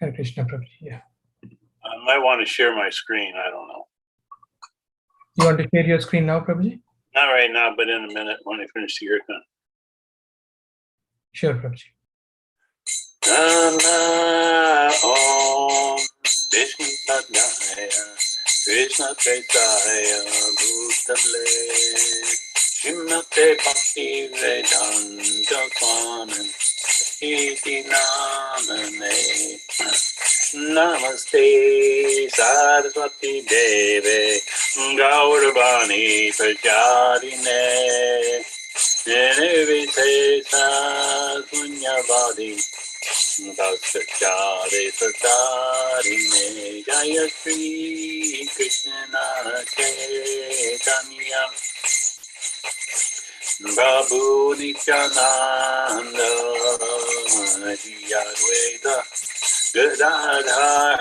Hare Kṛṣṇa, Prabhuji. Yeah. I might want to share my screen. I don't know. You want to share your screen now, Prabhuji? Not right now, but in a minute when I finish the kirtan. Sure, Prabhuji. Nana Om Vishnu Padaya Krishna Katha Bhutale Śrīmad Bhakti-vedanta Swamin Iti Namane Namaste Saraswati Deve Gauravani Prajadine Nirvitesa Punyavadi Bhaktachare Satarine Jaya Śrī Caitanya-caritāmṛta Prabhu Nityaṁ Advaita Gadadhar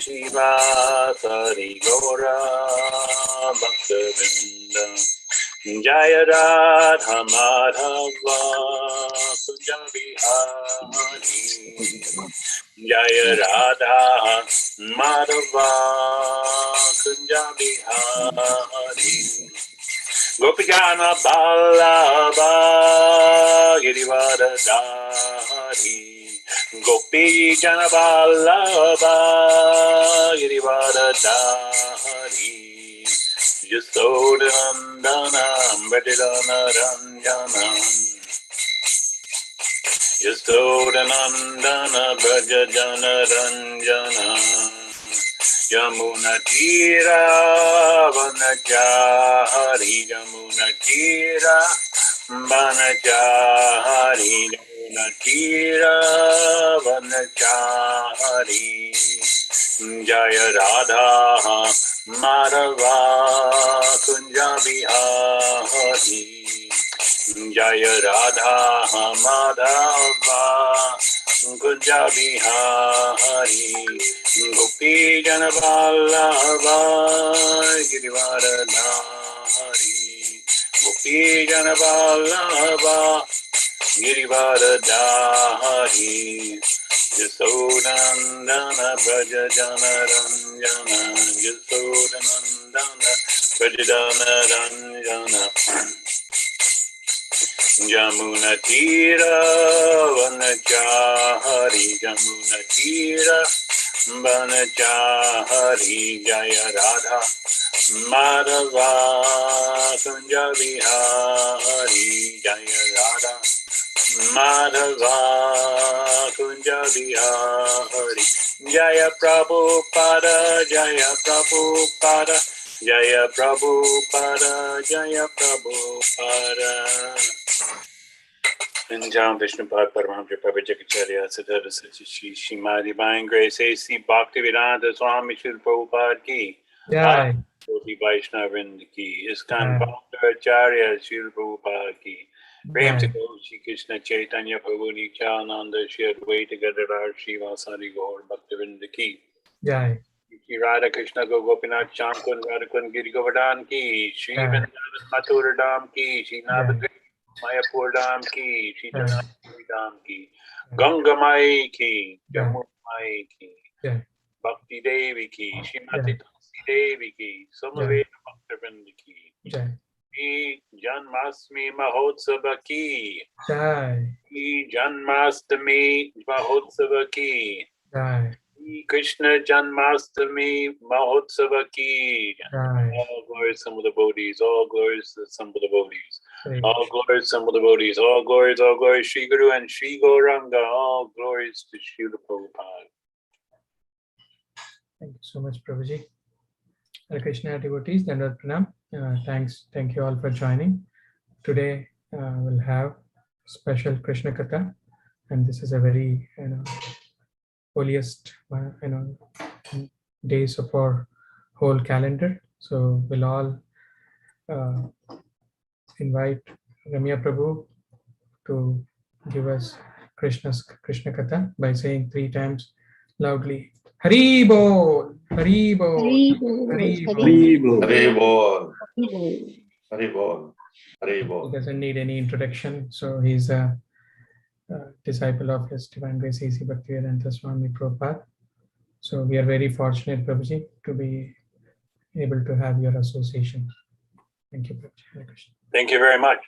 Śrīvāsari Gaura Bhakta-vrinda Jaya Radha Madhava Kunja Bihari Jaya Radha Madhava Kunja Bihari Gopijana Ballabha Girivardhari Gopijana Ballabha Girivardhari Yasodhanandanam Vajidana Ranjanam Yasodhanandana Brajajana Ranjanam Yamunatira Vanachari Yamunatira Vanachari Yamunatira Vanachari Jaya Radha Madhava Kunja Bihari Jaya Radha Madhava Kunja Bihari Gopi Jana Vallabha Girivardhari Gopi Jana Vallabha Girivardhari Yasodhanandana Brajajana Ranjana Yasodhanandana Brajajana Ranjana Yamunatira Vanachari Yamunatira Vanachari Jaya Radha Madhava Kunja Bihari Jaya Radha Madhava Kunja Bihari Jaya Prabhupada Jaya Prabhupada Jaya Prabhupada Jaya Prabhupada Nityaṁ Vishnupad Paramahamsa Prabhupada Siddhartha Sachi Śrīmad Divine Grace A.C. Bhaktivedanta Swami Śrīla Prabhupada Ki Jai. Koti Vaishnava Vrinda Ki ISKCON Founder Acharya Śrīla Prabhupada Ki Prem to go Śrī Krishna Chaitanya Prabhu Nityananda Śrī Advaita Gadadhar Śrīvāsari Gaur Bhaktivinoda Ki Jai. Shri Radha Krishna Go Gopinath Shankun Radhakun Giri Govardhan Ki Shri Vrindavan Mathura Dham Ki Shri Navadvip Mayapur Dham Ki Shri Janapuri Dham Ki Ganga Mai Ki Jamuna Mai Ki Bhakti Devi Ki Shrimati Tulsi Devi Ki Samaveta Bhaktivinoda Ki Shri Janmasmi Mahotsava Ki Shri Janmastami Mahotsava Ki Krishna Janmastami Mahotsava Ki All glories to the devotees, all glories to some of the devotees, all glories to some of the devotees, all glories, Shri Guru and Shri Gauranga, all glories to Śrīla Prabhupada. Thank you so much, Prabhuji. Hare Krishna devotees, Dandavad Pranam. Thank you all for joining. Today we'll have special Krishna Katha, and this is a very holiest days of our whole calendar. So we'll all invite Ramiya Prabhu to give us Krishna Katha by saying 3 times loudly, Hari Bol, Hari Bol, Hari Bol, Hari Bol, Hari Bol, Hari Bol. He doesn't need any introduction, so he's a disciple of His Divine Grace A.C. Bhaktivedanta Swami Prabhupada. So we are very fortunate, Prabhuji, to be able to have your association. Thank you, Prabhuji. Hare Krishna. Thank you very much.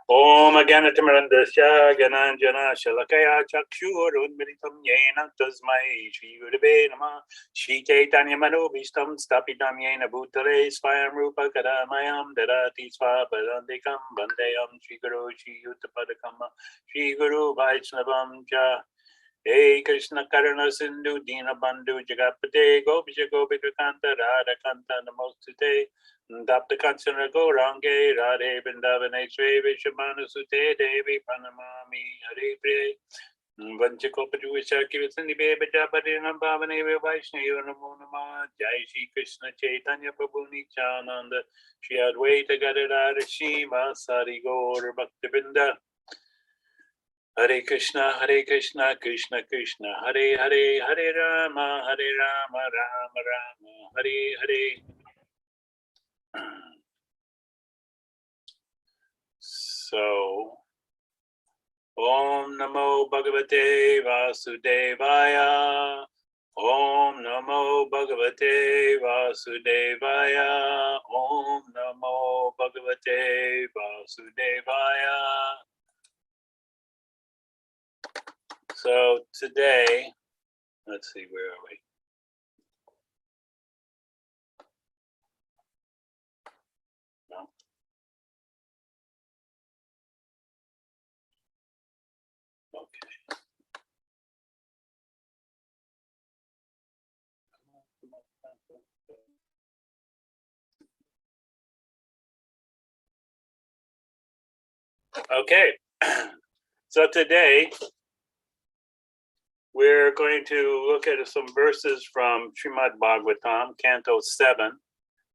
Om Agyanatimirandasya Gyananjana Shalakaya Chakshurunmilitam Yena Tasmai Shri Gurave Namah Śrī Caitanya-Manobhishtam Stapitam Yena Bhutale Swayam Rupa Kadamayam Dadati Swapadandikam Vandeyam Shri Guru Shri Yuttapadakam Shri Guru Vaishnavam Cha Hey Krishna Karuna Sindhu Dina Bandhu Jagapate Gopija Gopika Kanta Radha Kanta Namostute Dapta Kansana Gaurange Radhe Vindavane Sri Vishamana Sute Devi Pranamami Hare Priya Vanchakopachu Visakirasani Bebaja Padinam Bhavane Vaishnayo Namo Nama Jai Śrī Krishna Caitanya Prabhu Nityaṁ Shri Advaita Gadadhara Śrīvāsari Gaur Bhaktivinoda Hare Kṛṣṇa, Krishna Krishna, Hare Hare, Hare Rama, Rama Rama, Hare Hare. So, Om Namo Bhagavate Vasudevaya, Om Namo Bhagavate Vasudevaya, Om Namo Bhagavate Vasudevaya. So today, let's see, where are we? No. Okay. Okay. So today, we're going to look at some verses from Śrīmad-Bhāgavatam, Canto 7,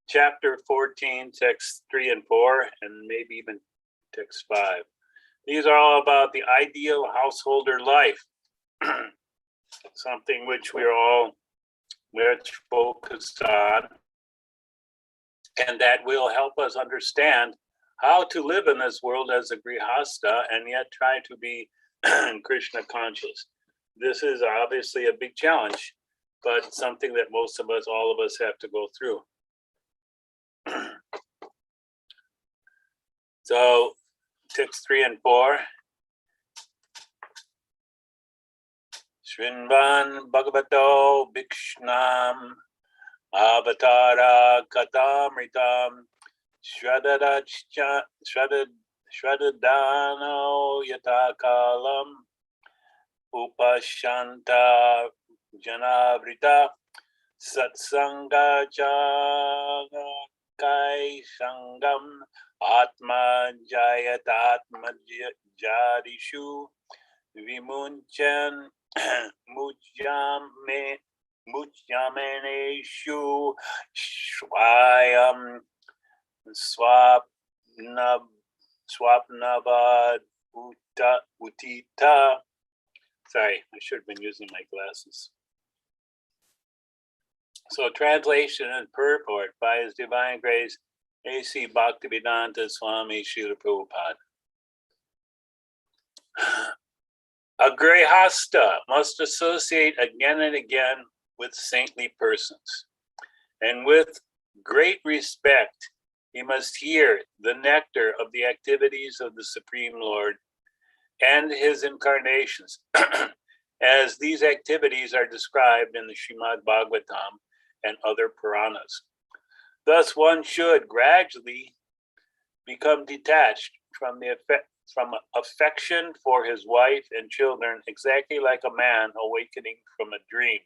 Chapter 14, Text 3 and 4, and maybe even Text 5. These are all about the ideal householder life, something which we're all much focused on, and that will help us understand how to live in this world as a grihasta and yet try to be Krishna conscious. This is obviously a big challenge, but something that most of us, all of us, have to go through. So, text 3 and 4. Śrīmad Bhāgavato Bhikshnam Avatara Katamritam Shradadano Yatakalam Upashanta Janavrita Satsanga Kai Sangam Atma Jayatatma Jadishu Vimunchan Mujyameneshu Swayam Swapnavad Utita. Sorry, I should have been using my glasses. So translation and purport by His Divine Grace A.C. Bhaktivedanta Swami Srila Prabhupada. A grihasta must associate again and again with saintly persons, and with great respect he must hear the nectar of the activities of the Supreme Lord and His incarnations, as these activities are described in the Śrīmad-Bhāgavatam and other Puranas. Thus, one should gradually become detached from affection for his wife and children, exactly like a man awakening from a dream.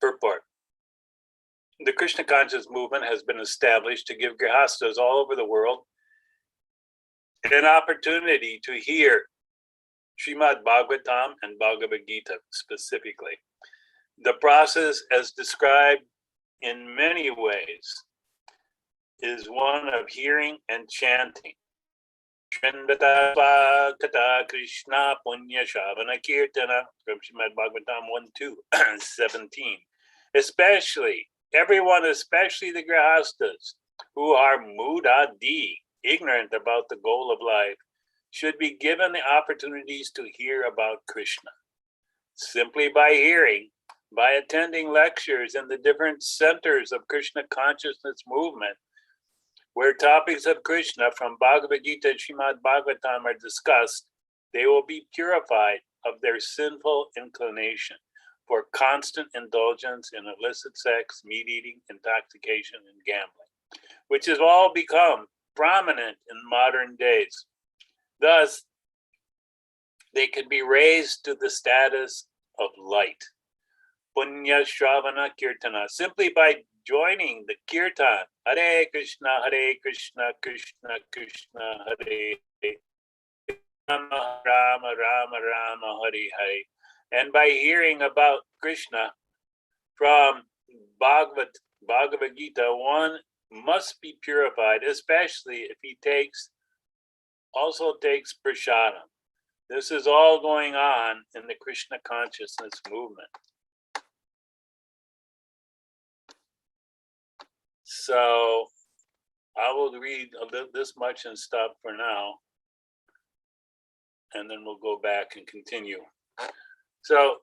Purport. The Krishna conscious movement has been established to give grihastas all over the world an opportunity to hear Śrīmad-Bhāgavatam and Bhagavad Gita specifically. The process, as described in many ways, is one of hearing and chanting. Katha Krishna Punya Shavana Kirtana from Śrīmad-Bhāgavatam 1:2, 17. Especially everyone, especially the grihastas, who are mudadi, ignorant about the goal of life, should be given the opportunities to hear about Krishna. Simply by hearing, by attending lectures in the different centers of Krishna consciousness movement, where topics of Krishna from Bhagavad Gita and Śrīmad-Bhāgavatam are discussed, they will be purified of their sinful inclination for constant indulgence in illicit sex, meat eating, intoxication, and gambling, which has all become prominent in modern days. Thus, they can be raised to the status of light. Punya Shravana Kirtana, simply by joining the kirtan, Hare Kṛṣṇa, Hare Kṛṣṇa, Krishna Krishna, Hare Hare, Rama Rama, Rama Rama, Hare Hare, and by hearing about Krishna from Bhagavad Gita, one must be purified, especially if he also takes prasadam. This is all going on in the Krishna consciousness movement. So I will read this much and stop for now, and then we'll go back and continue. So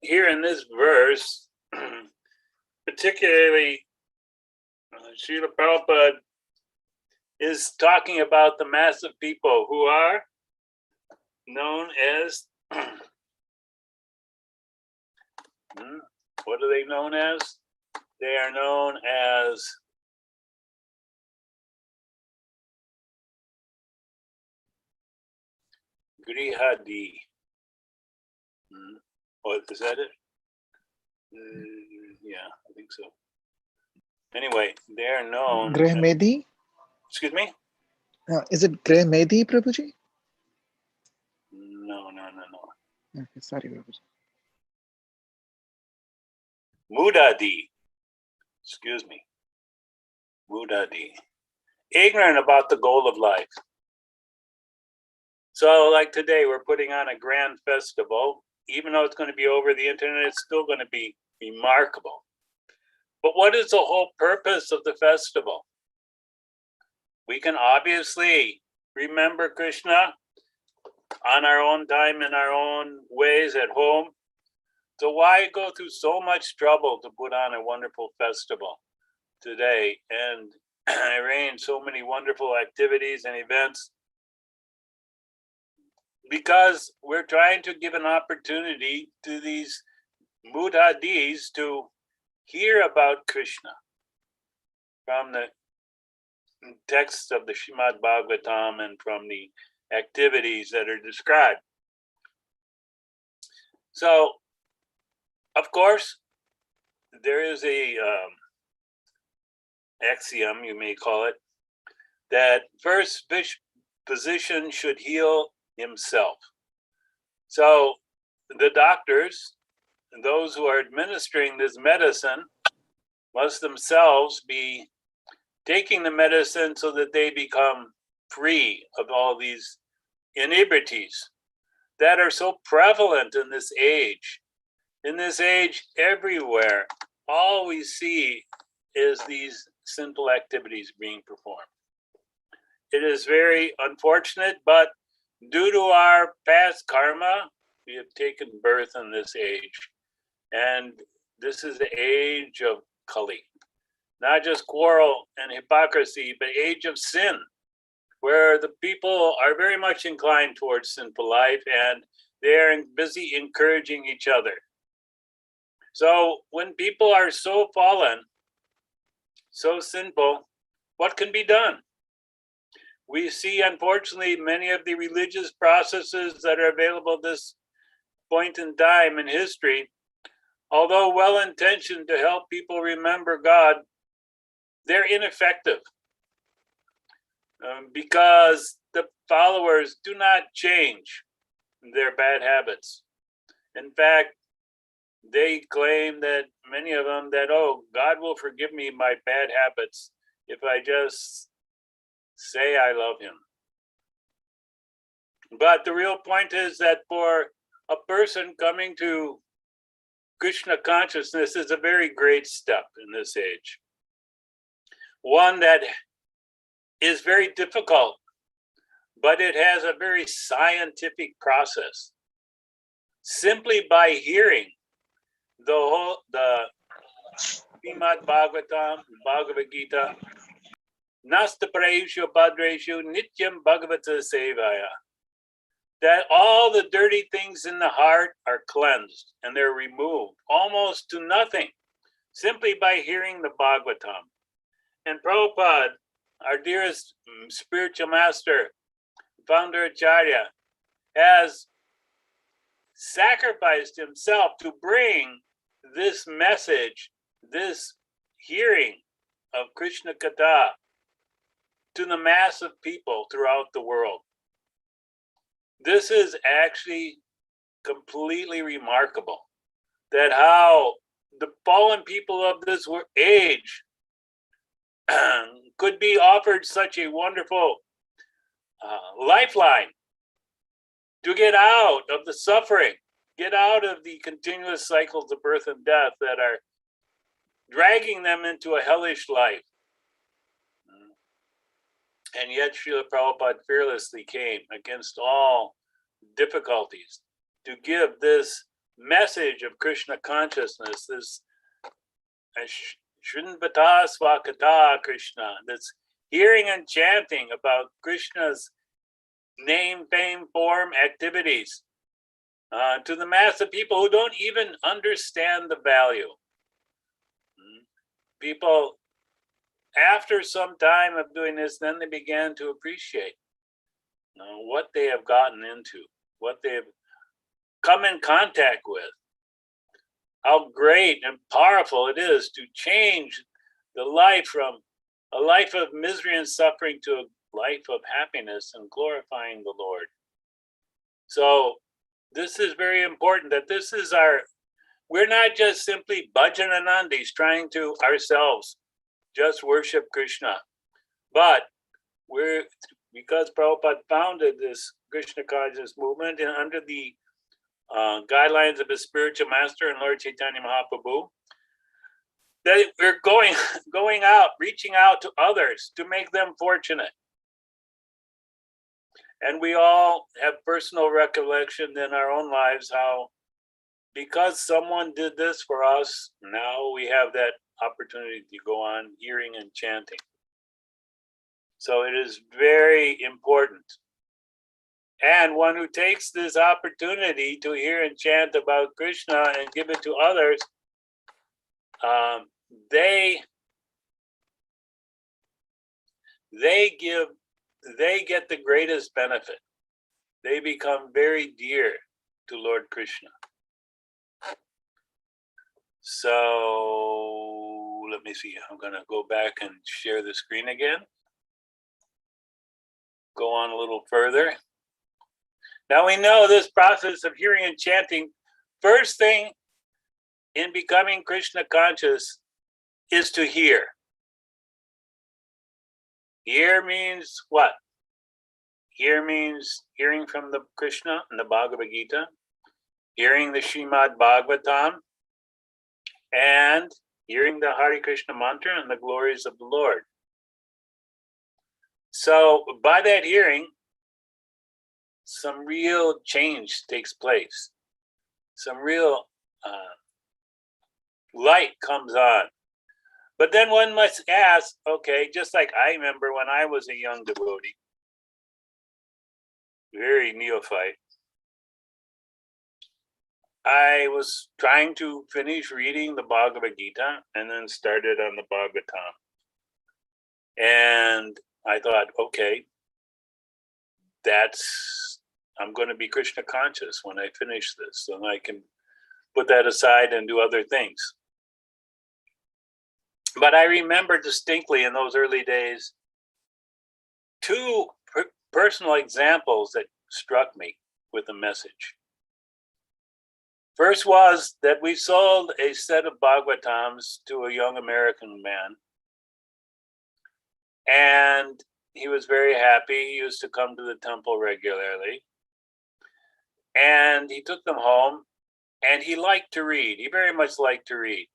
here in this verse, particularly Srila Prabhupada is talking about the mass of people who are known as, what are they known as? They are known as Grihadi. What is that it? Yeah, I think so. Anyway, they are known. Grihmedi? Excuse me? Is it Grihmedi, Prabhuji? No. Okay, sorry, Prabhuji. Mudadi. Excuse me. Mudadi. Ignorant about the goal of life. So like today, we're putting on a grand festival. Even though it's going to be over the internet, it's still going to be remarkable. But what is the whole purpose of the festival? We can obviously remember Krishna on our own time, in our own ways at home. So why go through so much trouble to put on a wonderful festival today and arrange so many wonderful activities and events? Because we're trying to give an opportunity to these mudadis to hear about Krishna from the texts of the Śrīmad-Bhāgavatam and from the activities that are described. So, of course, there is a axiom, you may call it, that first physician should heal himself. So the doctors and those who are administering this medicine must themselves be taking the medicine so that they become free of all these inebrities that are so prevalent in this age. In this age, everywhere, all we see is these sinful activities being performed. It is very unfortunate, but due to our past karma, we have taken birth in this age. And this is the age of Kali. Not just quarrel and hypocrisy, but age of sin, where the people are very much inclined towards sinful life and they're busy encouraging each other. So when people are so fallen, so sinful, what can be done? We see, unfortunately, many of the religious processes that are available at this point in time in history, although well-intentioned to help people remember God, they're ineffective because the followers do not change their bad habits. In fact, they claim that many of them that, oh, God will forgive me my bad habits if I just say I love him. But the real point is that for a person coming to Krishna consciousness is a very great step in this age. One that is very difficult, but it has a very scientific process. Simply by hearing the Śrīmad-Bhāgavatam, Bhagavad Gita, Nasta Praeshu Padreshu Nityaṁ bhāgavata-sevayā, that all the dirty things in the heart are cleansed and they're removed almost to nothing simply by hearing the Bhagavatam. And Prabhupada, our dearest spiritual master, founder Acharya, has sacrificed himself to bring this message, this hearing of Krishna Katha to the mass of people throughout the world. This is actually completely remarkable, that how the fallen people of this age could be offered such a wonderful lifeline to get out of the suffering, get out of the continuous cycles of birth and death that are dragging them into a hellish life. And yet Srila Prabhupada fearlessly came against all difficulties to give this message of Krishna consciousness, this Śrīmad-Bhāgavatam Svakata Krishna, this hearing and chanting about Krishna's name, fame, form, activities to the mass of people who don't even understand the value. People, after some time of doing this, then they began to appreciate what they have gotten into, what they've come in contact with, how great and powerful it is to change the life from a life of misery and suffering to a life of happiness and glorifying the Lord. So this is very important, that this is we're not just simply bhajananandis trying to ourselves just worship Krishna, but because Prabhupada founded this Krishna consciousness movement and under the guidelines of his spiritual master and Lord Chaitanya Mahāprabhu, that we're going out, reaching out to others to make them fortunate. And we all have personal recollection in our own lives how, because someone did this for us, now we have that opportunity to go on hearing and chanting. So it is very important. And one who takes this opportunity to hear and chant about Krishna and give it to others, they get the greatest benefit. They become very dear to Lord Krishna. So let me see, I'm gonna go back and share the screen again. Go on a little further. Now we know this process of hearing and chanting, first thing in becoming Krishna conscious is to hear. Hear means what? Hear means hearing from the Krishna and the Bhagavad Gita, hearing the Śrīmad-Bhāgavatam, and hearing the Hare Kṛṣṇa mantra and the glories of the Lord. So by that hearing, some real change takes place. Some real light comes on. But then one must ask, okay, just like I remember when I was a young devotee, very neophyte, I was trying to finish reading the Bhagavad Gita and then started on the Bhagavatam. And I thought, okay, I'm going to be Krishna conscious when I finish this, and I can put that aside and do other things. But I remember distinctly in those early days, two personal examples that struck me with the message. First was that we sold a set of Bhagavatams to a young American man. And he was very happy. He used to come to the temple regularly. And he took them home And he liked to read. He very much liked to read.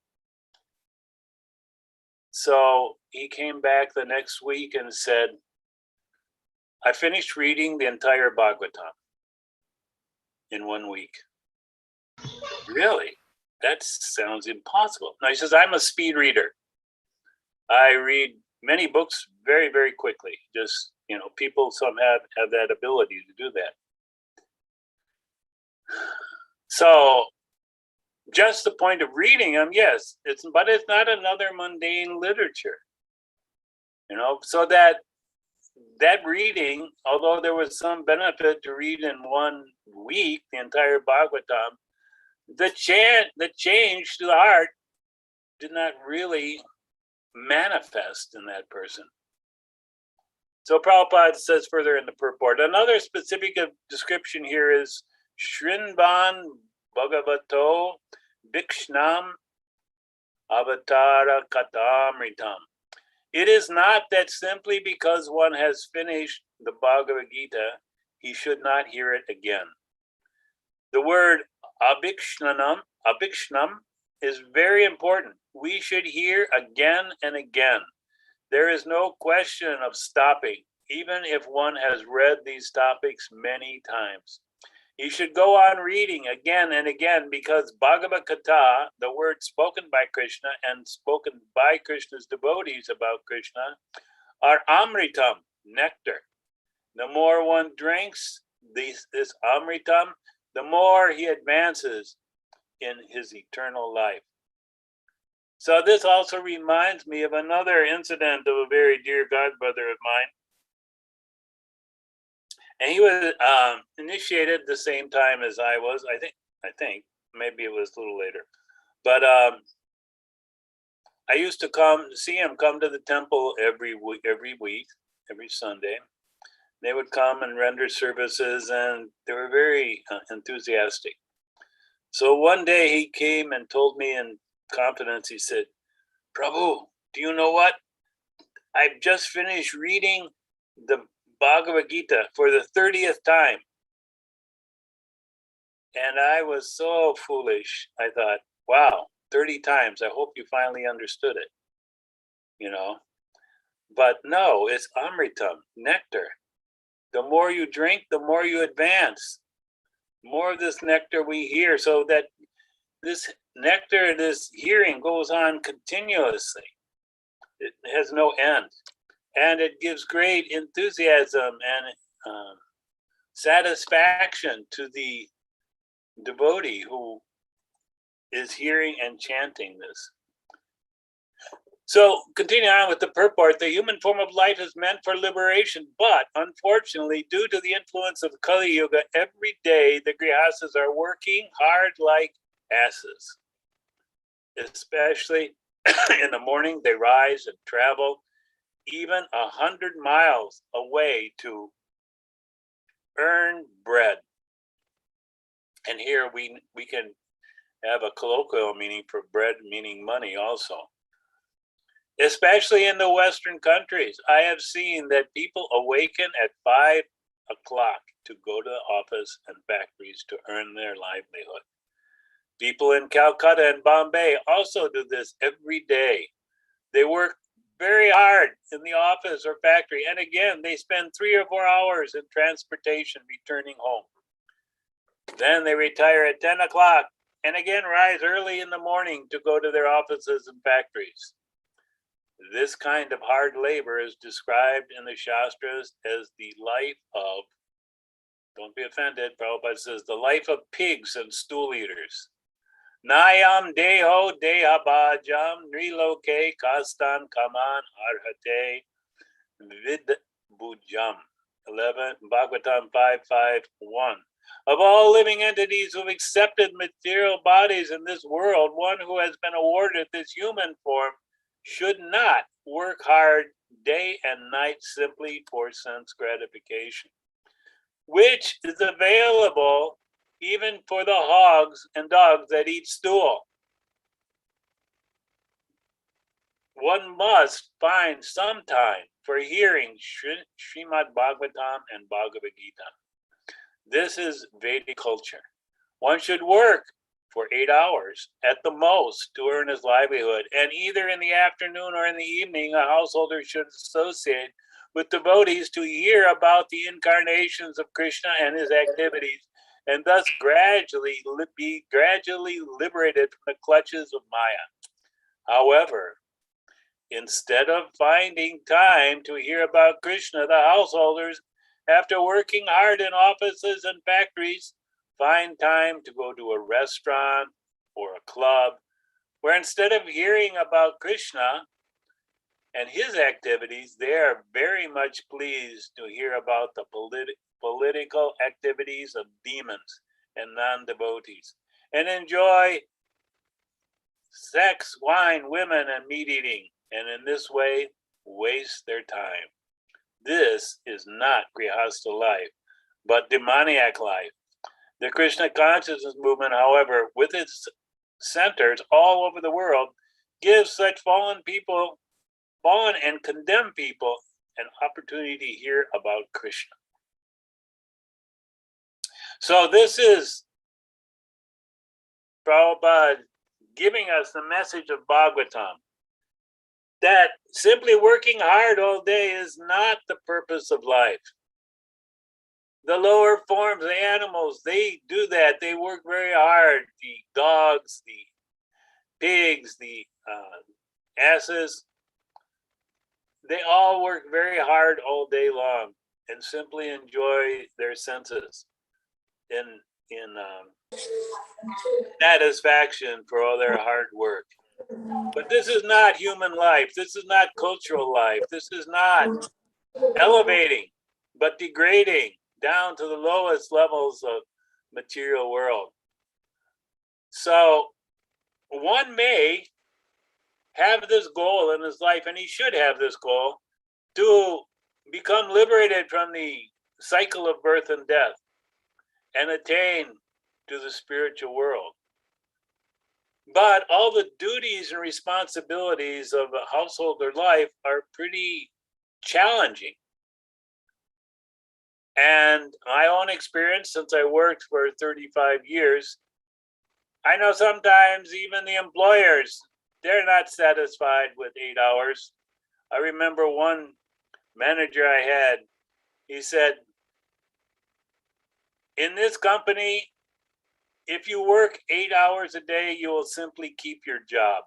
So he came back the next week and said, I finished reading the entire Bhagavatam in 1 week. Really? That sounds impossible. Now he says, I'm a speed reader. I read many books very, very quickly. Just, people, some have that ability to do that. So just the point of reading them, yes, but it's not another mundane literature. So that reading, although there was some benefit to read in 1 week the entire Bhagavatam, the change to the heart did not really manifest in that person. So Prabhupada says further in the purport, another specific description here is Śrīmad Bhāgavato Bhikshnam Avatara-katā-mṛtam. It is not that simply because one has finished the Bhagavad Gita, he should not hear it again. The word abhikshnam is very important. We should hear again and again. There is no question of stopping, even if one has read these topics many times. You should go on reading again and again, because bhāgavata-sevayā, the word spoken by Krishna and spoken by Krishna's devotees about Krishna, are amritam, nectar. The more one drinks this amritam, the more he advances in his eternal life. So this also reminds me of another incident of a very dear godbrother of mine. And he was initiated the same time as I was. I think maybe it was a little later. But I used to see him come to the temple every Sunday. They would come and render services, and they were very enthusiastic. So one day he came and told me in confidence, he said, Prabhu, do you know what? I've just finished reading the Bhagavad Gita for the 30th time. And I was so foolish. I thought, wow, 30 times. I hope you finally understood it. But no, it's amritam, nectar. The more you drink, the more you advance. More of this nectar we hear, so that this nectar, this hearing goes on continuously. It has no end. And it gives great enthusiasm and satisfaction to the devotee who is hearing and chanting this. So, continuing on with the purport, the human form of life is meant for liberation, but unfortunately, due to the influence of Kali Yuga, every day the grihastas are working hard like asses. Especially in the morning, they rise and travel even 100 miles away to earn bread. And here we can have a colloquial meaning for bread, meaning money also. Especially in the Western countries, I have seen that people awaken at 5 o'clock to go to the office and factories to earn their livelihood. People in Calcutta and Bombay also do this every day. They work very hard in the office or factory, and again, they spend 3 or 4 hours in transportation returning home. Then they retire at 10 o'clock and again rise early in the morning to go to their offices and factories. This kind of hard labor is described in the Shastras as the life of, don't be offended, Prabhupada says, the life of pigs and stool eaters. Nayam deho dehabhajam nriloke kastan kaman arhate vidbhujam. 11 Bhagavatam 5:5-1. Of all living entities who have accepted material bodies in this world, one who has been awarded this human form should not work hard day and night simply for sense gratification, which is available even for the hogs and dogs that eat stool. One must find some time for hearing Śrīmad-Bhāgavatam and Bhagavad Gita. This is Vedic culture. One should work for 8 hours at the most to earn his livelihood. And either in the afternoon or in the evening, a householder should associate with devotees to hear about the incarnations of Krishna and his activities, and thus be gradually liberated from the clutches of Maya. However, instead of finding time to hear about Krishna, the householders, after working hard in offices and factories, find time to go to a restaurant or a club, where instead of hearing about Krishna and his activities, they are very much pleased to hear about the political activities of demons and non-devotees, and enjoy sex, wine, women, and meat eating, and in this way waste their time. This is not grihastha life, but demoniac life. The Krishna consciousness movement, however, with its centers all over the world, gives such fallen and condemned people an opportunity to hear about Krishna. So this is Prabhupada giving us the message of Bhagavatam, that simply working hard all day is not the purpose of life. The lower forms, the animals, they do that. They work very hard. The dogs, the pigs, the asses, they all work very hard all day long and simply enjoy their senses in satisfaction for all their hard work. But this is not human life. This is not cultural life. This is not elevating, but degrading down to the lowest levels of material world. So one may have this goal in his life, and he should have this goal, to become liberated from the cycle of birth and death and attain to the spiritual world. But all the duties and responsibilities of a householder life are pretty challenging. And my own experience, since I worked for 35 years, I know sometimes even the employers, they're not satisfied with 8 hours. I remember one manager I had, he said, in this company, if you work 8 hours a day, you will simply keep your job.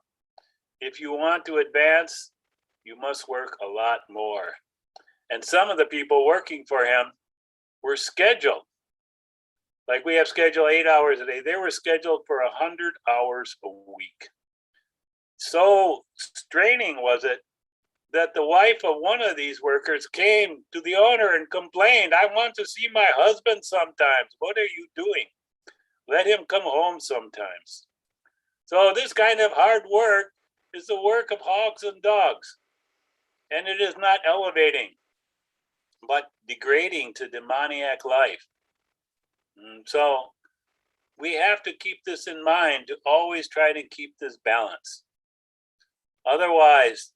If you want to advance, you must work a lot more. And some of the people working for him were scheduled. Like we have scheduled 8 hours a day. They were scheduled for 100 hours a week. So straining was it that the wife of one of these workers came to the owner and complained, I want to see my husband sometimes. What are you doing? Let him come home sometimes. So this kind of hard work is the work of hogs and dogs. And it is not elevating, but degrading to demoniac life. So we have to keep this in mind, to always try to keep this balance. Otherwise,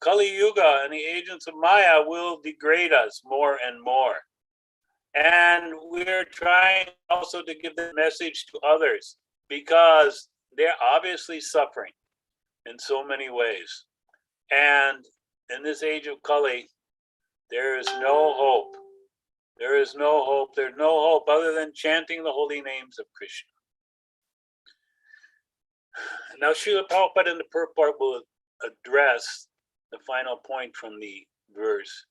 Kali Yuga and the agents of Maya will degrade us more and more. And we're trying also to give the message to others because they're obviously suffering in so many ways. And in this age of Kali, there is no hope. There is no hope. There's no hope other than chanting the holy names of Krishna. Now, Srila Prabhupada in the purport will address the final point from the verse,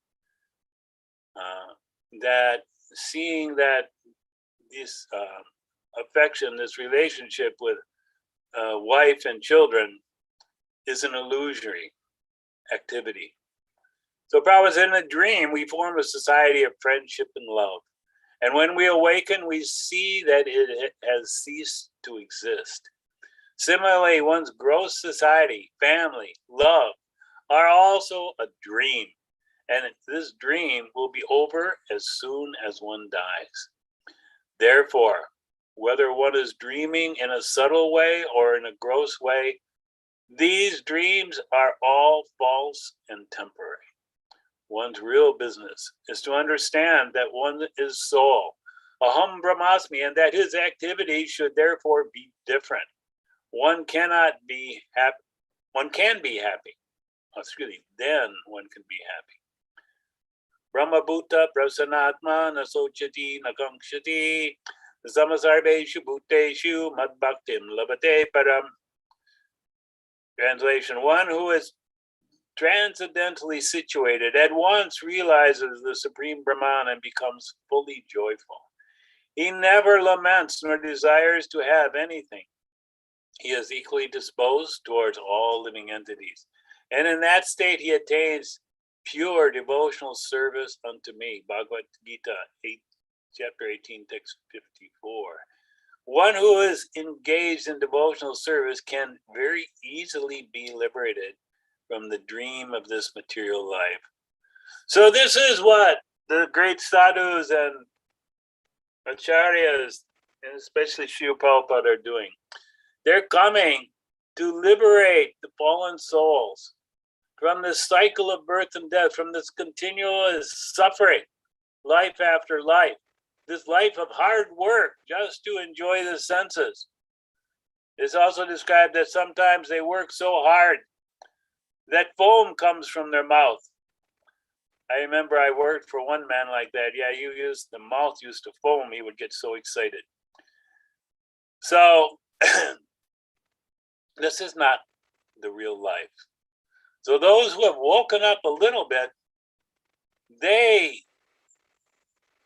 that seeing that this affection, this relationship with wife and children is an illusory activity. So Prabhupada, in a dream, we form a society of friendship and love. And when we awaken, we see that it has ceased to exist. Similarly, one's gross society, family, love are also a dream. And this dream will be over as soon as one dies. Therefore, whether one is dreaming in a subtle way or in a gross way, these dreams are all false and temporary. One's real business is to understand that one is soul, aham brahmasmi, and that his activities should therefore be different. One cannot be happy. One can be happy. Then one can be happy. Brahma bhuta prasanatma nasochati nakankshati samasarveshu bhuteshu madbhaktim labate param. Translation: one who is transcendentally situated at once realizes the Supreme Brahman and becomes fully joyful. He never laments nor desires to have anything. He is equally disposed towards all living entities. And in that state, he attains pure devotional service unto me. Bhagavad-Gita, chapter 18, text 54. One who is engaged in devotional service can very easily be liberated from the dream of this material life. So this is what the great sadhus and acharyas, and especially Srila Prabhupada, are doing. They're coming to liberate the fallen souls from this cycle of birth and death, from this continuous suffering, life after life, this life of hard work just to enjoy the senses. It's also described that sometimes they work so hard that foam comes from their mouth. I remember I worked for one man like that. Yeah, the mouth used to foam. He would get so excited. So this is not the real life. So those who have woken up a little bit, they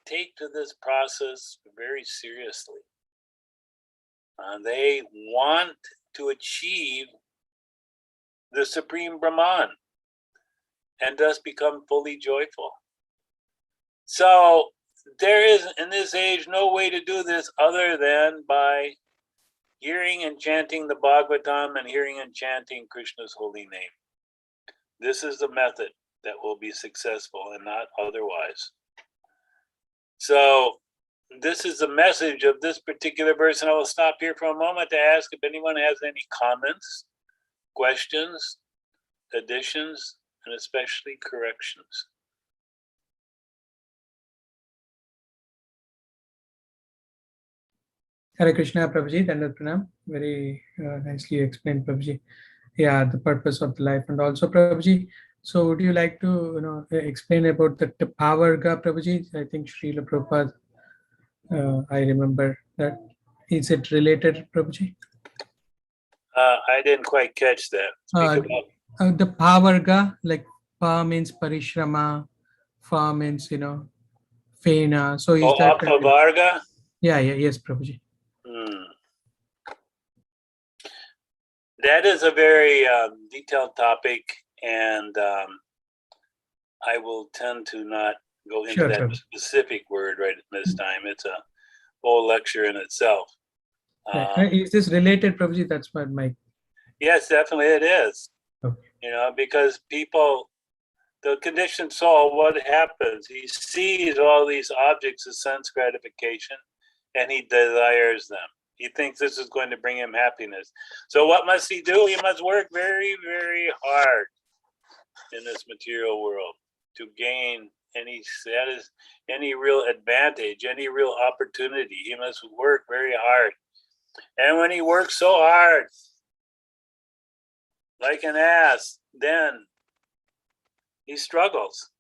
take to this process very seriously. They want to achieve the Supreme Brahman and thus become fully joyful. So there is in this age no way to do this other than by hearing and chanting the Bhagavatam and hearing and chanting Krishna's holy name. This is the method that will be successful and not otherwise. So this is the message of this particular verse, and I will stop here for a moment to ask if anyone has any comments, questions, additions, and especially corrections. Hare Kṛṣṇa, Prabhuji, Dandavat Pranam. Very nicely explained, Prabhuji. Yeah, the purpose of the life. And also, Prabhuji, so would you like to explain about the Pavarga, Prabhuji? I think Srila Prabhupada, I remember that. Is it related, Prabhuji? I didn't quite catch that. The Pavarga, like Pa means Parishrama, Fa means, Fena. So is that... Apavarga? Yeah, yes, Prabhuji. That is a very detailed topic, and I will tend to not go into that Prabhuji. specific word right at this time. It's a whole lecture in itself. Is this related, Prabhuji? That's what my... Yes, definitely it is. Okay. Because people, the conditioned soul, what happens? He sees all these objects of sense gratification, and he desires them. He thinks this is going to bring him happiness. So what must he do? He must work very, very hard in this material world to gain any status, any real advantage, any real opportunity. He must work very hard. And when he works so hard, like an ass, then he struggles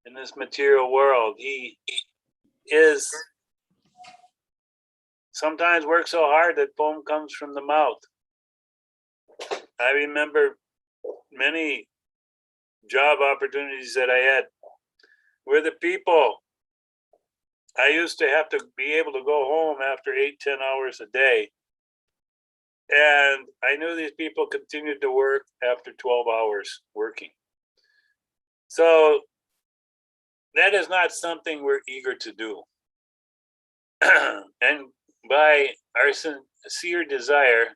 in this material world. He is sometimes works so hard that foam comes from the mouth. I remember many job opportunities that I had where the people, I used to have to be able to go home after 8-10 hours a day. And I knew these people continued to work after 12 hours working. So that is not something we're eager to do. And by our sincere desire,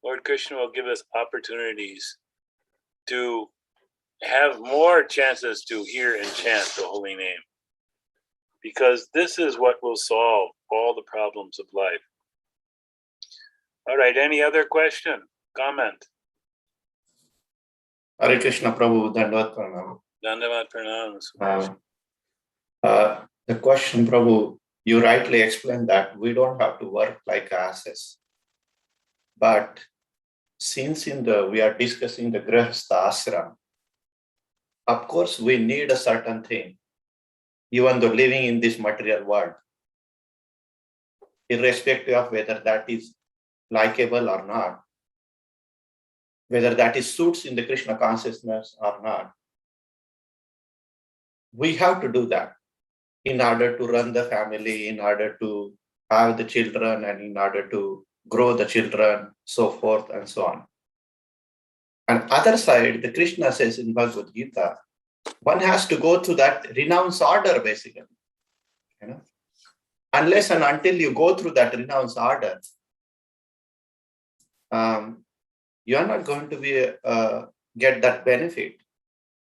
Lord Krishna will give us opportunities to have more chances to hear and chant the holy name, because this is what will solve all the problems of life. All right, any other question, comment? Hare Kṛṣṇa, Prabhu, Dandavat Pranam. Dandavat Pranam. The question, Prabhu, you rightly explained that we don't have to work like asses. But since we are discussing the Grihastha ashram, of course we need a certain thing, even though living in this material world, irrespective of whether that is likable or not, whether that is suits in the Krishna consciousness or not. We have to do that in order to run the family, in order to have the children, and in order to grow the children, so forth and so on. On the other side, the Krishna says in Bhagavad Gita, one has to go through that renounce order, basically. Unless and until you go through that renounce order, you are not going to be get that benefit.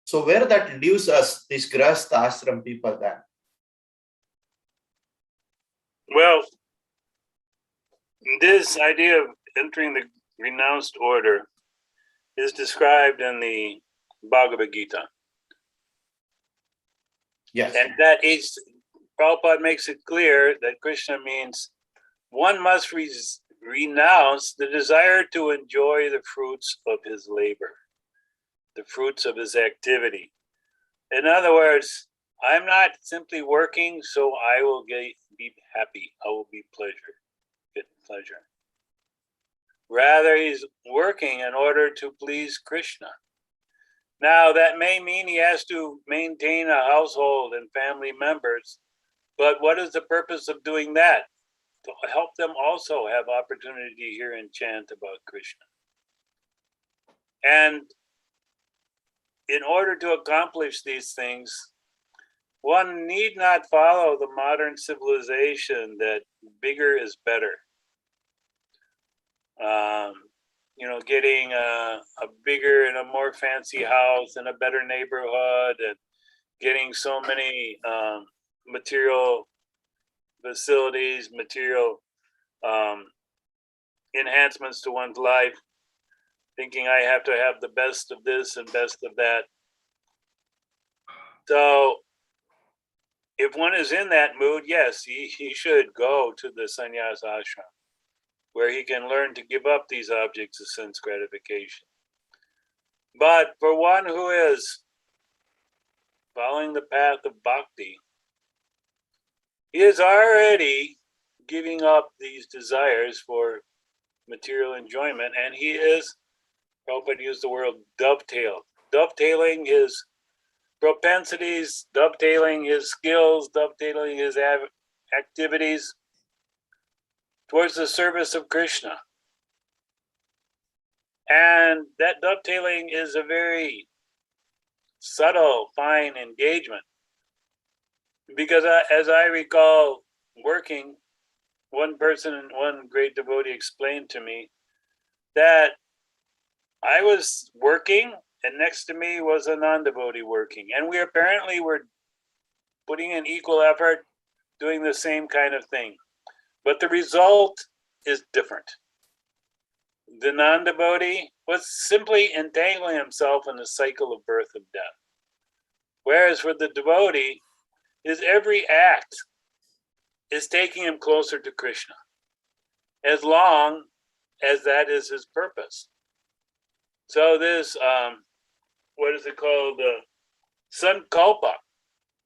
So where that leaves us, these Grihastha ashram people then? Well, this idea of entering the renounced order is described in the Bhagavad Gita. Yes. And that is, Prabhupada makes it clear that Krishna means one must renounce the desire to enjoy the fruits of his labor, the fruits of his activity. In other words, I'm not simply working so I will be happy, I will be get pleasure. Rather, he's working in order to please Krishna. Now, that may mean he has to maintain a household and family members, but what is the purpose of doing that? To help them also have opportunity to hear and chant about Krishna. And in order to accomplish these things, one need not follow the modern civilization that bigger is better. Getting a bigger and a more fancy house and a better neighborhood, and getting so many material facilities, material enhancements to one's life, thinking I have to have the best of this and best of that. So if one is in that mood, yes, he should go to the sannyas ashram, where he can learn to give up these objects of sense gratification. But for one who is following the path of bhakti, he is already giving up these desires for material enjoyment, and he is, Prabhupada used the word dovetailing his propensities, dovetailing his skills, dovetailing his activities towards the service of Krishna. And that dovetailing is a very subtle, fine engagement. Because as I recall working, one great devotee explained to me that I was working and next to me was a non-devotee working. And we apparently were putting in equal effort, doing the same kind of thing. But the result is different. The non-devotee was simply entangling himself in the cycle of birth and death. Whereas for the devotee, his every act is taking him closer to Krishna, as long as that is his purpose. So this, what is it called? Sankalpa,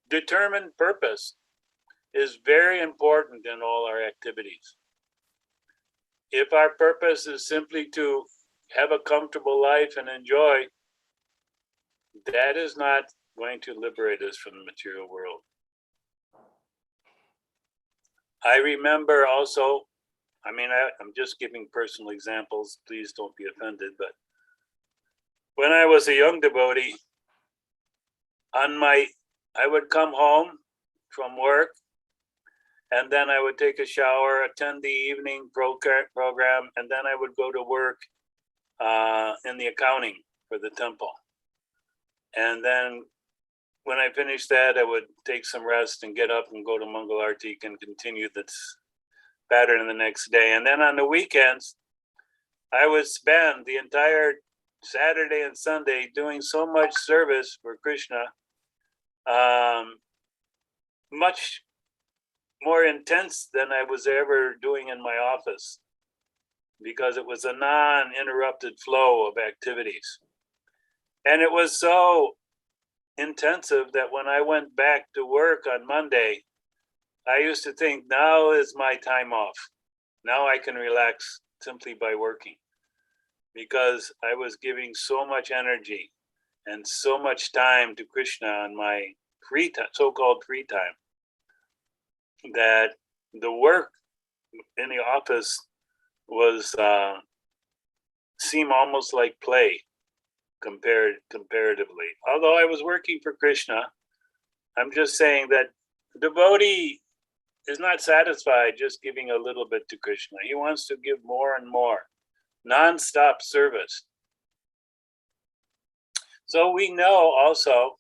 determined purpose, is very important in all our activities. If our purpose is simply to have a comfortable life and enjoy, that is not going to liberate us from the material world. I remember also, I'm just giving personal examples, please don't be offended, but when I was a young devotee, I would come home from work, and then I would take a shower, attend the evening program, and then I would go to work in the accounting for the temple. And then when I finished that, I would take some rest and get up and go to Mangal Arti and continue this pattern the next day. And then on the weekends, I would spend the entire Saturday and Sunday doing so much service for Krishna, much more intense than I was ever doing in my office, because it was a non-interrupted flow of activities. And it was so intensive that when I went back to work on Monday, I used to think, now is my time off. Now I can relax simply by working, because I was giving so much energy and so much time to Krishna on my free time, so-called free time, that the work in the office was seemed almost like play comparatively. Although I was working for Krishna, I'm just saying that the devotee is not satisfied just giving a little bit to Krishna. He wants to give more and more, non-stop service. So we know also,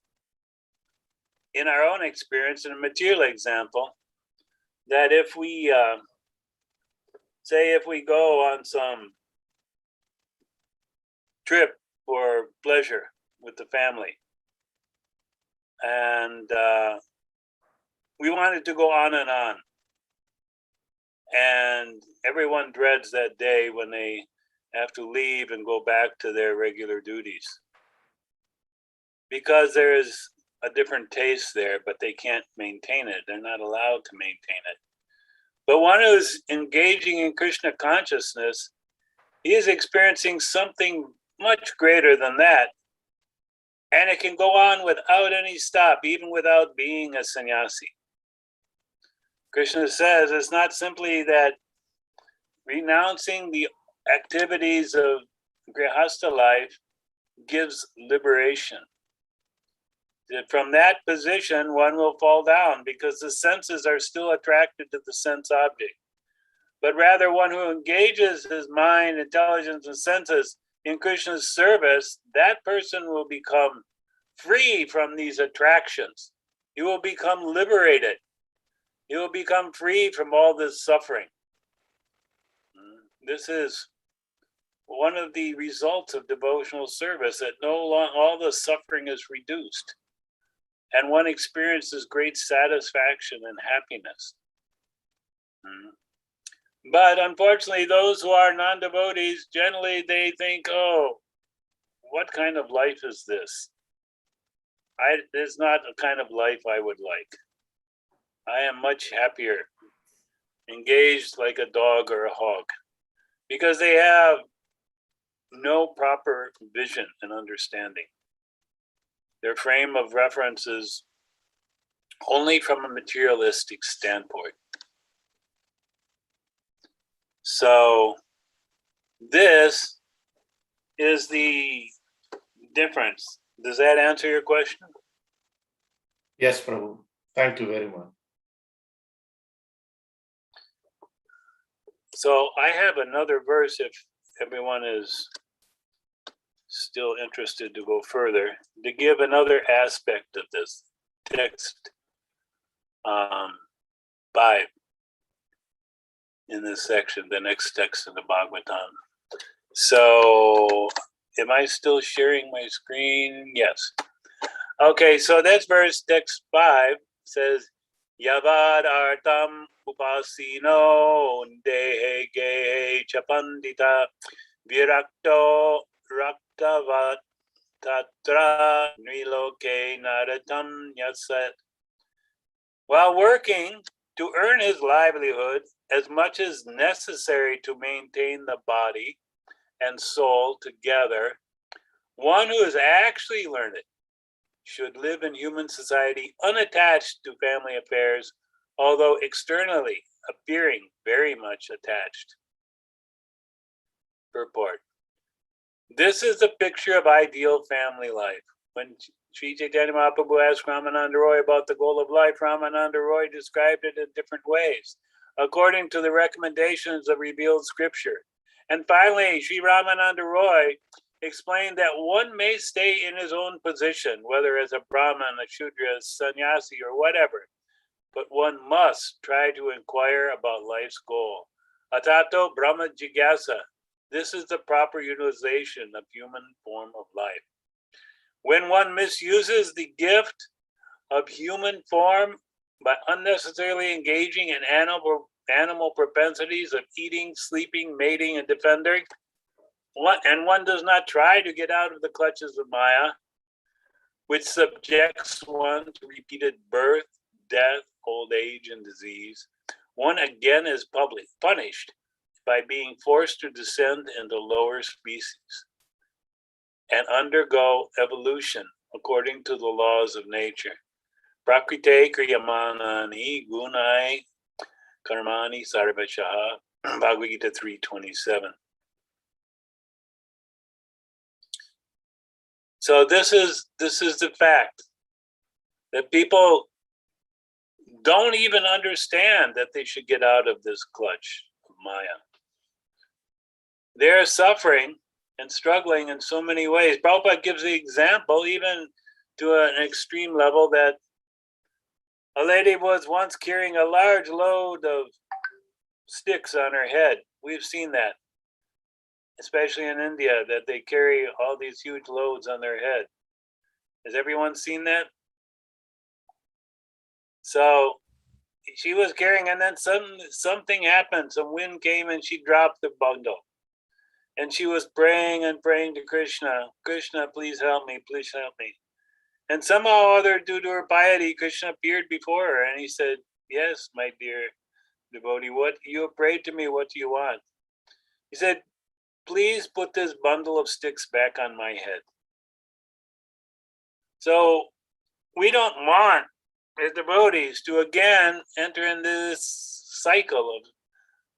in our own experience, in a material example, that if we, say if we go on some trip for pleasure with the family, and we wanted to go on, and everyone dreads that day when they have to leave and go back to their regular duties, because there is a different taste there, but they can't maintain it. They're not allowed to maintain it. But one who's engaging in Krishna consciousness, he is experiencing something much greater than that. And it can go on without any stop, even without being a sannyasi. Krishna says it's not simply that renouncing the activities of grihastha life gives liberation. From that position, one will fall down because the senses are still attracted to the sense object. But rather, one who engages his mind, intelligence, and senses in Krishna's service, that person will become free from these attractions. He will become liberated. He will become free from all this suffering. This is one of the results of devotional service, that no longer all the suffering is reduced, and one experiences great satisfaction and happiness. But unfortunately, those who are non-devotees, generally they think, oh, what kind of life is this? It's not a kind of life I would like. I am much happier engaged like a dog or a hog, because they have no proper vision and understanding. Their frame of reference is only from a materialistic standpoint. So this is the difference. Does that answer your question? Yes, Prabhu. Thank you very much. So I have another verse if everyone is still interested to go further, to give another aspect of this text 5 in this section, the next text in the Bhagavatam. So am I still sharing my screen? Yes. Okay, so that's verse text 5 says, Yavad artam upasino dehe gehe chapandita virakto raktavat tatra niloke naratam yasat. While working to earn his livelihood as much as necessary to maintain the body and soul together, one who has actually learned it should live in human society unattached to family affairs, although externally appearing very much attached. Purport. This is a picture of ideal family life. When Śrī Caitanya Mahāprabhu asked Ramananda Roy about the goal of life, Ramananda Roy described it in different ways, according to the recommendations of revealed scripture. And finally, Sri Ramananda Roy explained that one may stay in his own position, whether as a Brahman, a Shudra, a sannyasi, or whatever, but one must try to inquire about life's goal. Atato Brahma Jigyasa. This is the proper utilization of human form of life. When one misuses the gift of human form by unnecessarily engaging in animal propensities of eating, sleeping, mating, and defending. And one does not try to get out of the clutches of Maya, which subjects one to repeated birth, death, old age, and disease. One again is punished by being forced to descend into lower species and undergo evolution according to the laws of nature. Prakrite kriyamanani gunai karmani sarvashaha, Bhagavad Gita 3:27. So this is the fact that people don't even understand that they should get out of this clutch of Maya. They're suffering and struggling in so many ways. Prabhupada gives the example, even to an extreme level, that a lady was once carrying a large load of sticks on her head. We've seen that, especially in India, that they carry all these huge loads on their head. Has everyone seen that? So she was carrying, and then something happened. Some wind came and she dropped the bundle. And she was praying and praying to Krishna. Krishna, please help me, please help me. And somehow or other, due to her piety, Krishna appeared before her and he said, yes, my dear devotee, what you have prayed to me, what do you want? He said, please put this bundle of sticks back on my head. So we don't want as devotees to again enter in this cycle of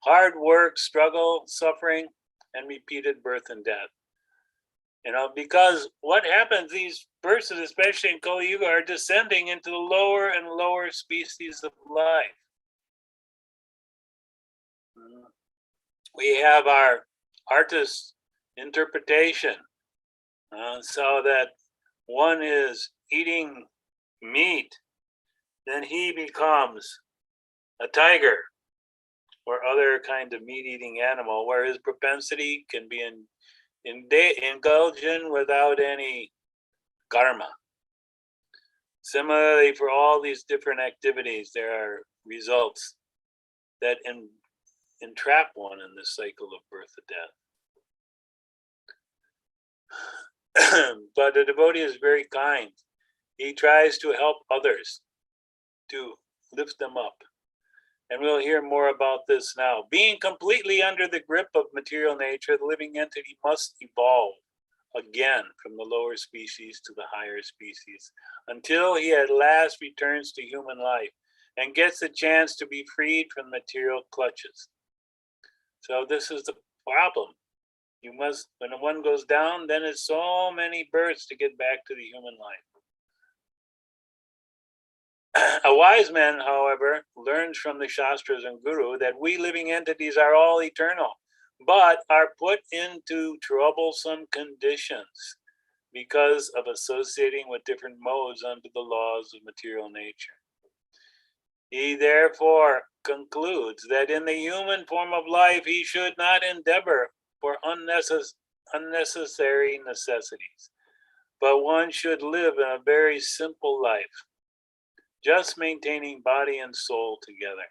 hard work, struggle, suffering, and repeated birth and death. Because what happens, these persons, especially in Kali Yuga, are descending into the lower and lower species of life. We have our artist's interpretation, so that one is eating meat, then he becomes a tiger or other kind of meat-eating animal, where his propensity can be indulged in without any karma. Similarly, for all these different activities, there are results that entrap one in this cycle of birth and death. But the devotee is very kind. He tries to help others, to lift them up. And we'll hear more about this now. Being completely under the grip of material nature, the living entity must evolve again from the lower species to the higher species until he at last returns to human life and gets the chance to be freed from material clutches. So this is the problem. You must, when one goes down, then it's so many births to get back to the human life. A wise man, however, learns from the Shastras and Guru that we living entities are all eternal, but are put into troublesome conditions because of associating with different modes under the laws of material nature. He therefore concludes that in the human form of life, he should not endeavor for unnecessary necessities, but one should live in a very simple life, just maintaining body and soul together.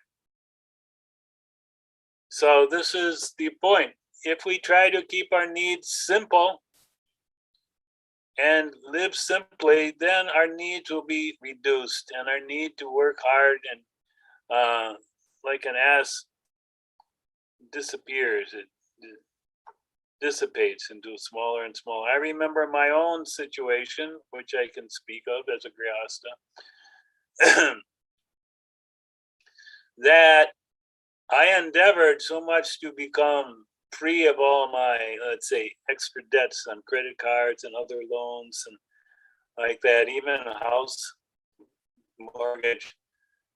So this is the point. If we try to keep our needs simple and live simply, then our needs will be reduced and our need to work hard and like an ass disappears. It dissipates into smaller and smaller. I remember my own situation, which I can speak of as a Grihastha, that I endeavored so much to become free of all my, let's say, extra debts on credit cards and other loans and like that, even a house mortgage.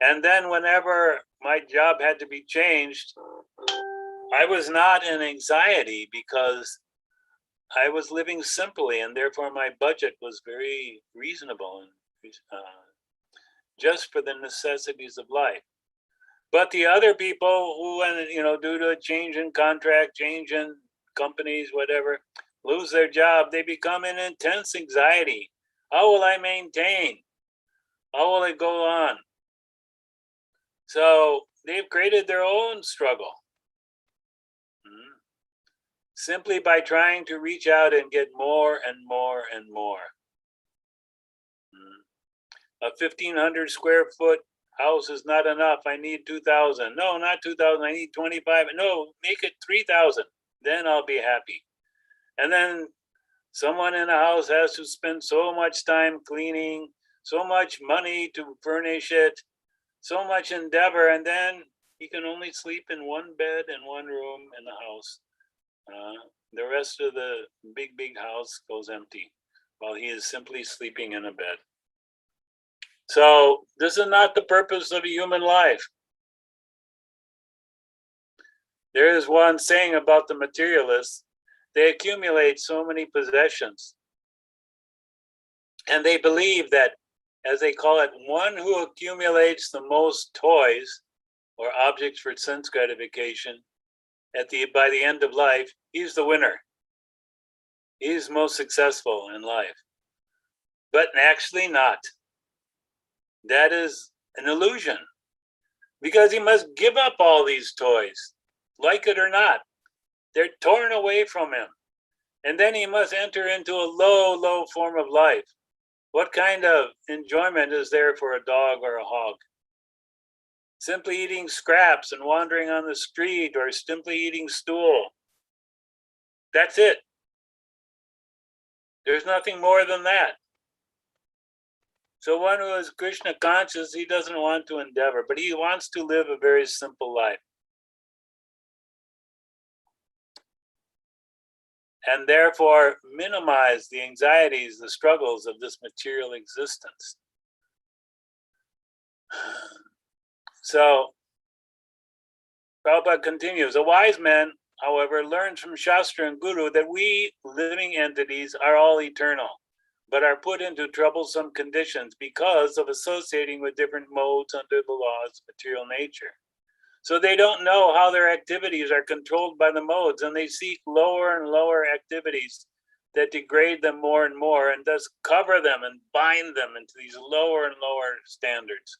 And then whenever my job had to be changed, I was not in anxiety because I was living simply, and therefore my budget was very reasonable and just for the necessities of life. But the other people who, due to a change in contract, change in companies, whatever, lose their job, they become in intense anxiety. How will I maintain? How will it go on? So they've created their own struggle. Simply by trying to reach out and get more and more and more. A 1,500 square foot house is not enough. I need 2,000. No, not 2,000. I need 25. No, make it 3,000. Then I'll be happy. And then someone in the house has to spend so much time cleaning, so much money to furnish it, so much endeavor, and then he can only sleep in one bed in one room in the house. The rest of the big house goes empty while he is simply sleeping in a bed. So this is not the purpose of a human life. There is one saying about the materialists: they accumulate so many possessions, and they believe that, as they call it, one who accumulates the most toys or objects for sense gratification by the end of life, he's the winner. He's most successful in life. But actually not. That is an illusion, because he must give up all these toys, like it or not. They're torn away from him. And then he must enter into a low form of life. What kind of enjoyment is there for a dog or a hog? Simply eating scraps and wandering on the street, or simply eating stool. That's it. There's nothing more than that. So one who is Krishna conscious, he doesn't want to endeavor, but he wants to live a very simple life. And therefore minimize the anxieties, the struggles of this material existence. So Prabhupada continues, a wise man, however, learns from Shastra and Guru that we living entities are all eternal, but are put into troublesome conditions because of associating with different modes under the laws of material nature. So they don't know how their activities are controlled by the modes, and they seek lower and lower activities that degrade them more and more, and thus cover them and bind them into these lower and lower standards.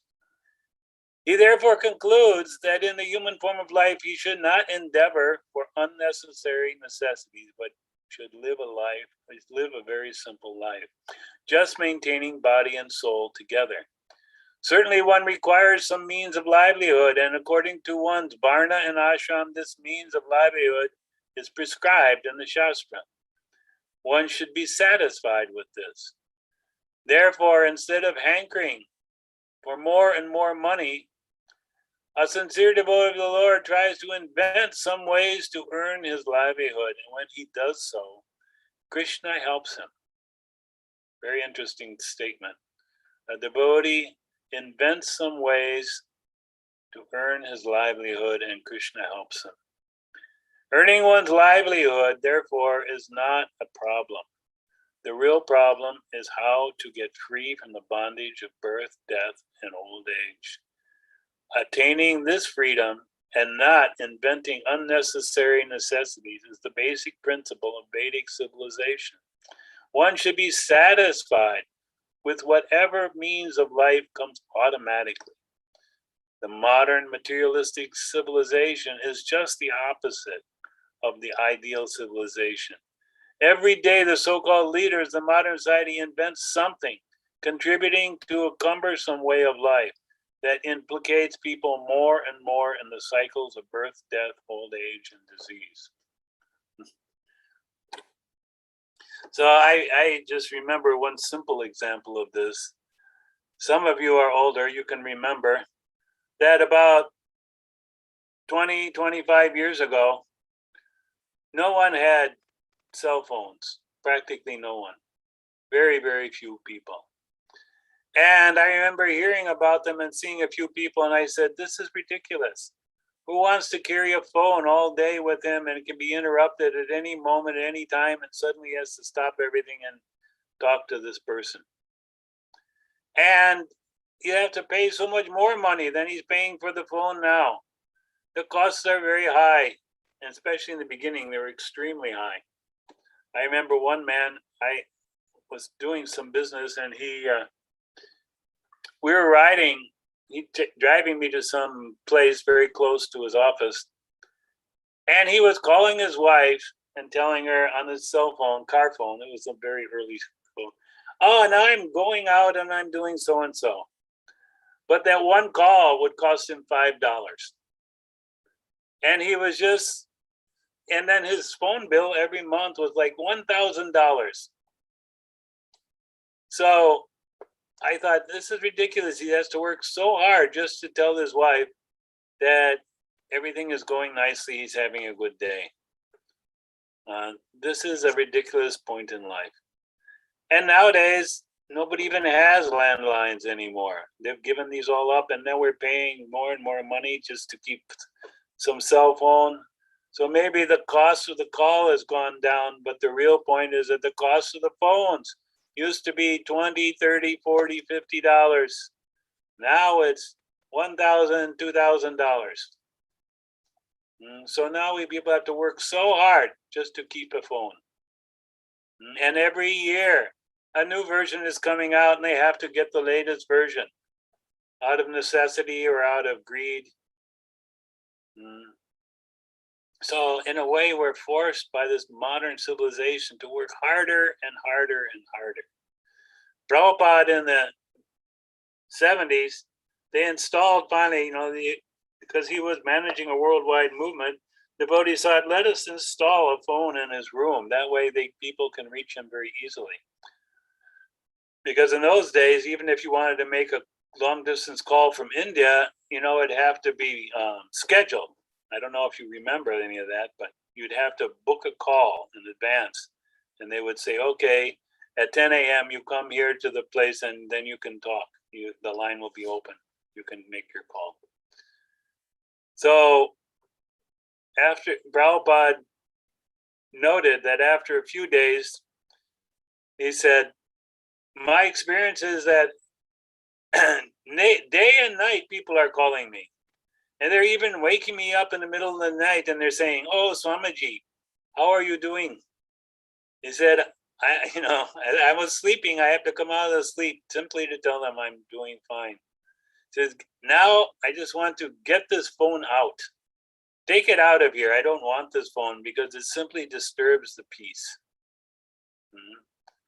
He therefore concludes that in the human form of life, he should not endeavor for unnecessary necessities, but should live a very simple life, just maintaining body and soul together. Certainly one requires some means of livelihood, and according to one's varna and ashram, this means of livelihood is prescribed in the Shastra. One should be satisfied with this. Therefore, instead of hankering for more and more money, a sincere devotee of the Lord tries to invent some ways to earn his livelihood, and when he does so, Krishna helps him. Very interesting statement. A devotee invents some ways to earn his livelihood, and Krishna helps him. Earning one's livelihood, therefore, is not a problem. The real problem is how to get free from the bondage of birth, death, and old age. Attaining this freedom and not inventing unnecessary necessities is the basic principle of Vedic civilization. One should be satisfied with whatever means of life comes automatically. The modern materialistic civilization is just the opposite of the ideal civilization. Every day, the so-called leaders of modern society invent something contributing to a cumbersome way of life that implicates people more and more in the cycles of birth, death, old age, and disease. So I just remember one simple example of this. Some of you are older, you can remember that about 20, 25 years ago, no one had cell phones, practically no one. Very, very few people. And I remember hearing about them and seeing a few people, and I said, this is ridiculous. Who wants to carry a phone all day with him and it can be interrupted at any moment, at any time, and suddenly he has to stop everything and talk to this person? And you have to pay so much more money than he's paying for the phone now. The costs are very high, and especially in the beginning, they were extremely high. I remember one man, I was doing some business, and we were riding driving me to some place very close to his office, and he was calling his wife and telling her on his cell phone, car phone, it was a very early phone, oh, and I'm going out and I'm doing so and so. But that one call would cost him $5. And he was just, and then his phone bill every month was like $1,000. So I thought, this is ridiculous. He has to work so hard just to tell his wife that everything is going nicely, he's having a good day. This is a ridiculous point in life. And nowadays, nobody even has landlines anymore. They've given these all up, and now we're paying more and more money just to keep some cell phone. So maybe the cost of the call has gone down, but the real point is that the cost of the phones used to be $20, $30, $40, $50. Now it's $1,000, $2,000. So now people have to work so hard just to keep a phone. And every year, a new version is coming out, and they have to get the latest version out of necessity or out of greed. So in a way, we're forced by this modern civilization to work harder and harder and harder. Prabhupada in the 70s, they installed finally, because he was managing a worldwide movement, devotees thought, let us install a phone in his room. That way people can reach him very easily. Because in those days, even if you wanted to make a long distance call from India, it'd have to be scheduled. I don't know if you remember any of that, but you'd have to book a call in advance. And they would say, okay, at 10 a.m. you come here to the place and then you can talk. The line will be open. You can make your call. So after Prabhupada noted that after a few days, he said, my experience is that day and night people are calling me. And they're even waking me up in the middle of the night and they're saying, oh, Swamiji, how are you doing? He said, I was sleeping. I have to come out of the sleep simply to tell them I'm doing fine. He says, now I just want to get this phone out. Take it out of here. I don't want this phone because it simply disturbs the peace.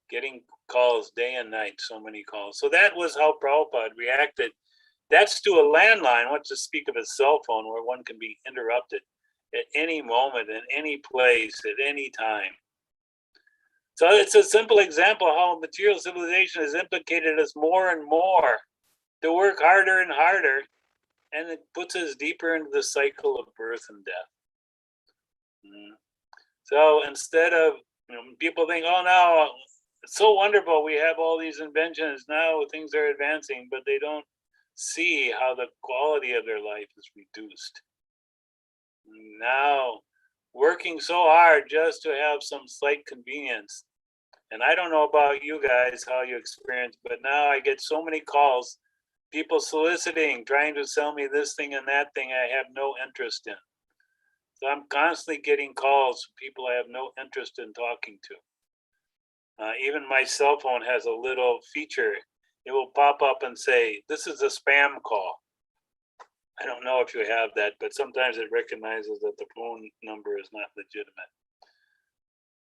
Getting calls day and night, so many calls. So that was how Prabhupada reacted. That's to a landline, what to speak of a cell phone where one can be interrupted at any moment, in any place, at any time. So it's a simple example how material civilization has implicated us more and more to work harder and harder, and it puts us deeper into the cycle of birth and death. So instead of, people think, oh, now it's so wonderful, we have all these inventions, now things are advancing, but they don't see how the quality of their life is reduced. Now, working so hard just to have some slight convenience. And I don't know about you guys, how you experience, but now I get so many calls, people soliciting, trying to sell me this thing and that thing I have no interest in. So I'm constantly getting calls from people I have no interest in talking to. Even my cell phone has a little feature. It will pop up and say, this is a spam call. I don't know if you have that, but sometimes it recognizes that the phone number is not legitimate.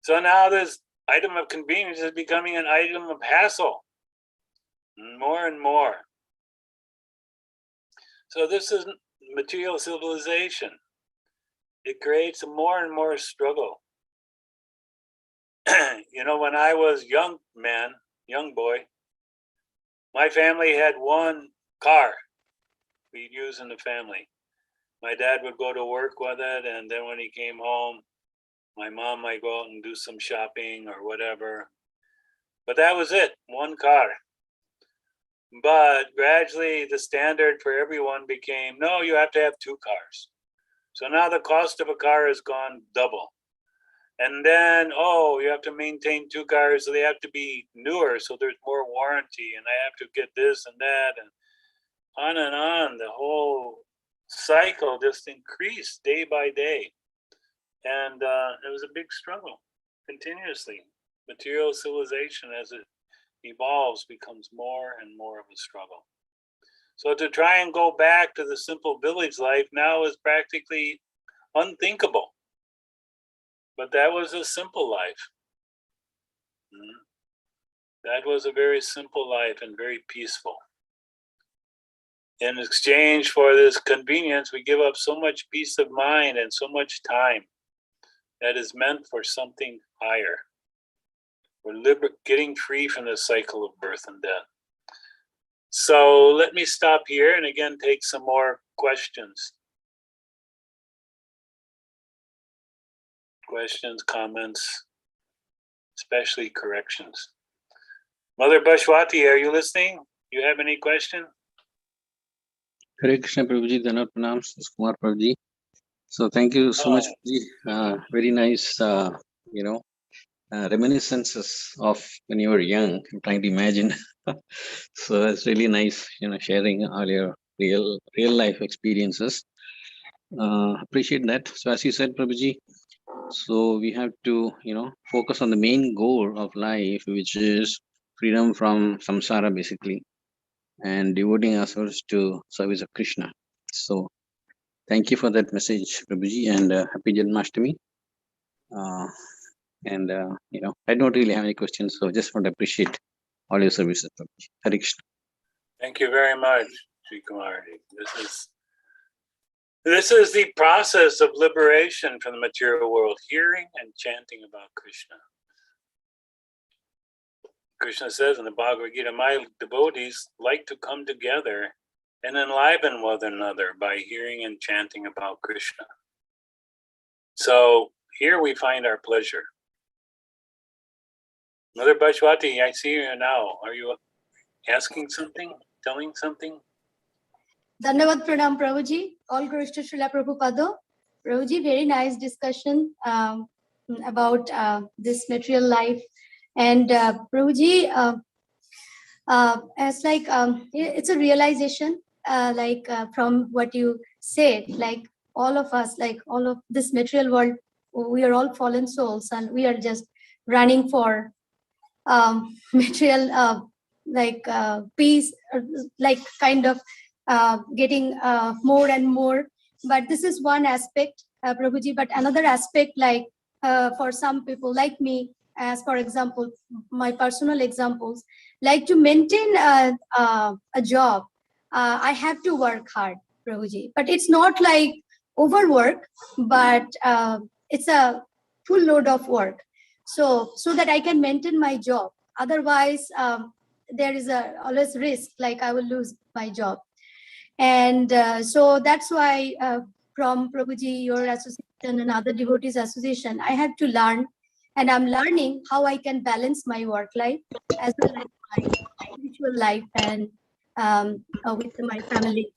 So now this item of convenience is becoming an item of hassle, more and more. So this is material civilization. It creates more and more struggle. When I was young boy, my family had one car we'd use in the family. My dad would go to work with it, and then when he came home, my mom might go out and do some shopping or whatever. But that was it, one car. But gradually the standard for everyone became, no, you have to have two cars. So now the cost of a car has gone double. And then, you have to maintain two cars, so they have to be newer, so there's more warranty, and I have to get this and that, and on. The whole cycle just increased day by day. And it was a big struggle, continuously. Material civilization, as it evolves, becomes more and more of a struggle. So to try and go back to the simple village life now is practically unthinkable. But that was a simple life. That was a very simple life and very peaceful. In exchange for this convenience, we give up so much peace of mind and so much time that is meant for something higher. We're getting free from the cycle of birth and death. So let me stop here and again take some more questions. Questions, comments, especially corrections. Mother Bhashwati, are you listening? You have any question? Hare Kṛṣṇa Prabhuji, Dhanar Pranam, Kumar Prabhuji. So thank you so much, Prabhuji. Very nice, reminiscences of when you were young. I'm trying to imagine. So it's really nice, sharing all your real life experiences. Appreciate that. So as you said, Prabhuji, so we have to, focus on the main goal of life, which is freedom from samsara, basically, and devoting ourselves to service of Krishna. So thank you for that message, Prabhuji, and happy Janmashtami. I don't really have any questions, so just want to appreciate all your services, Prabhuji. Hare Kṛṣṇa. Thank you very much, Sri Kumarji. This is the process of liberation from the material world, hearing and chanting about Krishna. Krishna says in the Bhagavad Gita, my devotees like to come together and enliven one another by hearing and chanting about Krishna. So here we find our pleasure. Mother Bhashwati, I see you now. Are you asking something? Telling something? Dhanyavad Pranam Prabhuji, all glories to Srila Prabhupada. Prabhuji, very nice discussion about this material life. And Prabhuji, it's like it's a realization, from what you said, like all of us, like all of this material world, we are all fallen souls, and we are just running for material, peace, like kind of getting more and more. But this is one aspect, Prabhuji. But another aspect, like for some people like me, as for example, my personal examples, like to maintain a job, I have to work hard, Prabhuji. But it's not like overwork, but it's a full load of work. So that I can maintain my job. Otherwise, there is always risk, like I will lose my job. And so that's why from Prabhuji, your association and other devotees association, I have to learn, and I'm learning how I can balance my work life as well as my spiritual life and with my family.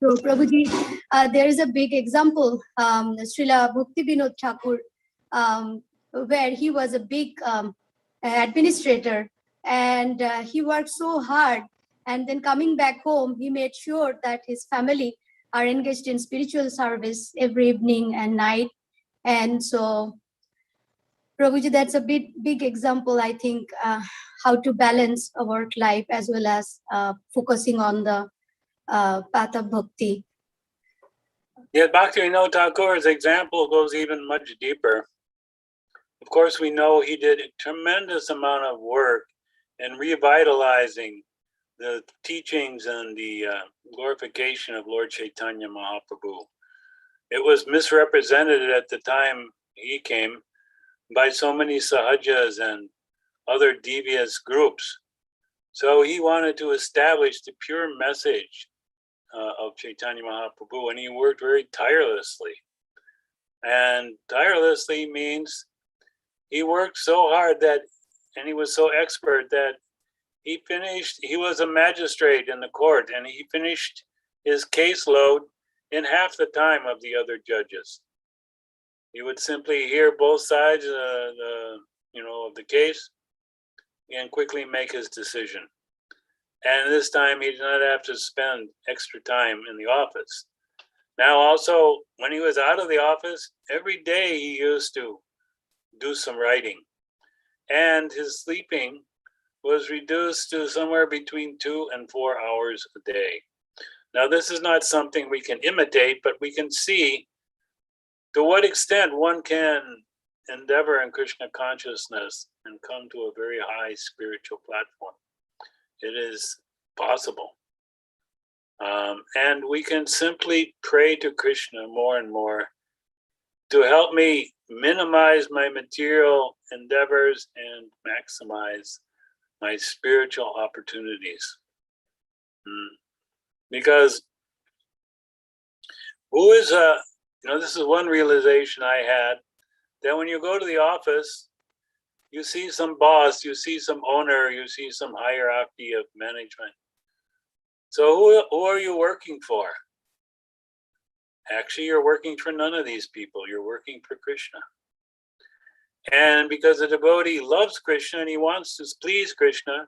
So Prabhuji, there is a big example, Srila Bhakti Vinod Thakur, where he was a big administrator, and he worked so hard, and then coming back home, he made sure that his family are engaged in spiritual service every evening and night. And so Prabhuji, that's a big example, I think, how to balance a work life as well as focusing on the path of bhakti. Yeah, Bhakti Vinod Thakur's example goes even much deeper. Of course, we know he did a tremendous amount of work in revitalizing the teachings and the glorification of Lord Chaitanya Mahaprabhu. It was misrepresented at the time he came by so many sahajas and other devious groups. So he wanted to establish the pure message of Chaitanya Mahaprabhu, and he worked very tirelessly. And tirelessly means he worked so hard and he was so expert that he was a magistrate in the court, and he finished his caseload in half the time of the other judges. He would simply hear both sides of the case and quickly make his decision. And this time he did not have to spend extra time in the office. Now also, when he was out of the office, every day he used to do some writing. And his sleeping was reduced to somewhere between 2 and 4 hours a day. Now, this is not something we can imitate, but we can see to what extent one can endeavor in Krishna consciousness and come to a very high spiritual platform. It is possible. And we can simply pray to Krishna more and more to help me minimize my material endeavors and maximize my spiritual opportunities. Because this is one realization I had, that when you go to the office, you see some boss, you see some owner, you see some hierarchy of management. So who are you working for? Actually, you're working for none of these people. You're working for Krishna. And because the devotee loves Krishna and he wants to please Krishna,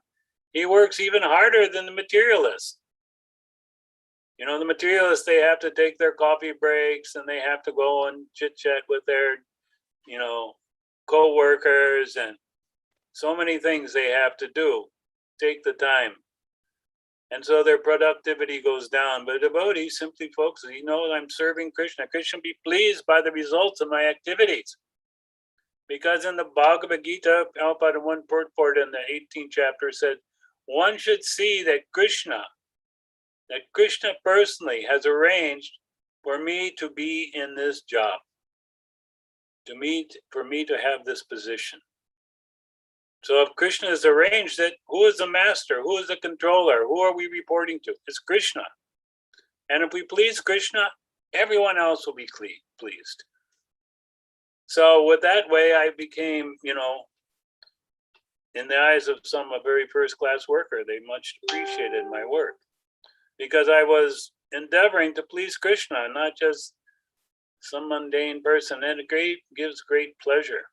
he works even harder than the materialist. You know, the materialists, they have to take their coffee breaks and they have to go and chit-chat with their, co-workers, and so many things they have to do, take the time. And so their productivity goes down. But a devotee simply focuses, I'm serving Krishna. Krishna be pleased by the results of my activities. Because in the Bhagavad Gita, Prabhupada in one purport in the 18th chapter said, one should see that Krishna personally has arranged for me to be in this job, for me to have this position. So if Krishna has arranged it, who is the master? Who is the controller? Who are we reporting to? It's Krishna. And if we please Krishna, everyone else will be pleased. So with that way, I became, in the eyes of some, a very first-class worker. They much appreciated my work because I was endeavoring to please Krishna, not just some mundane person, and it gives great pleasure.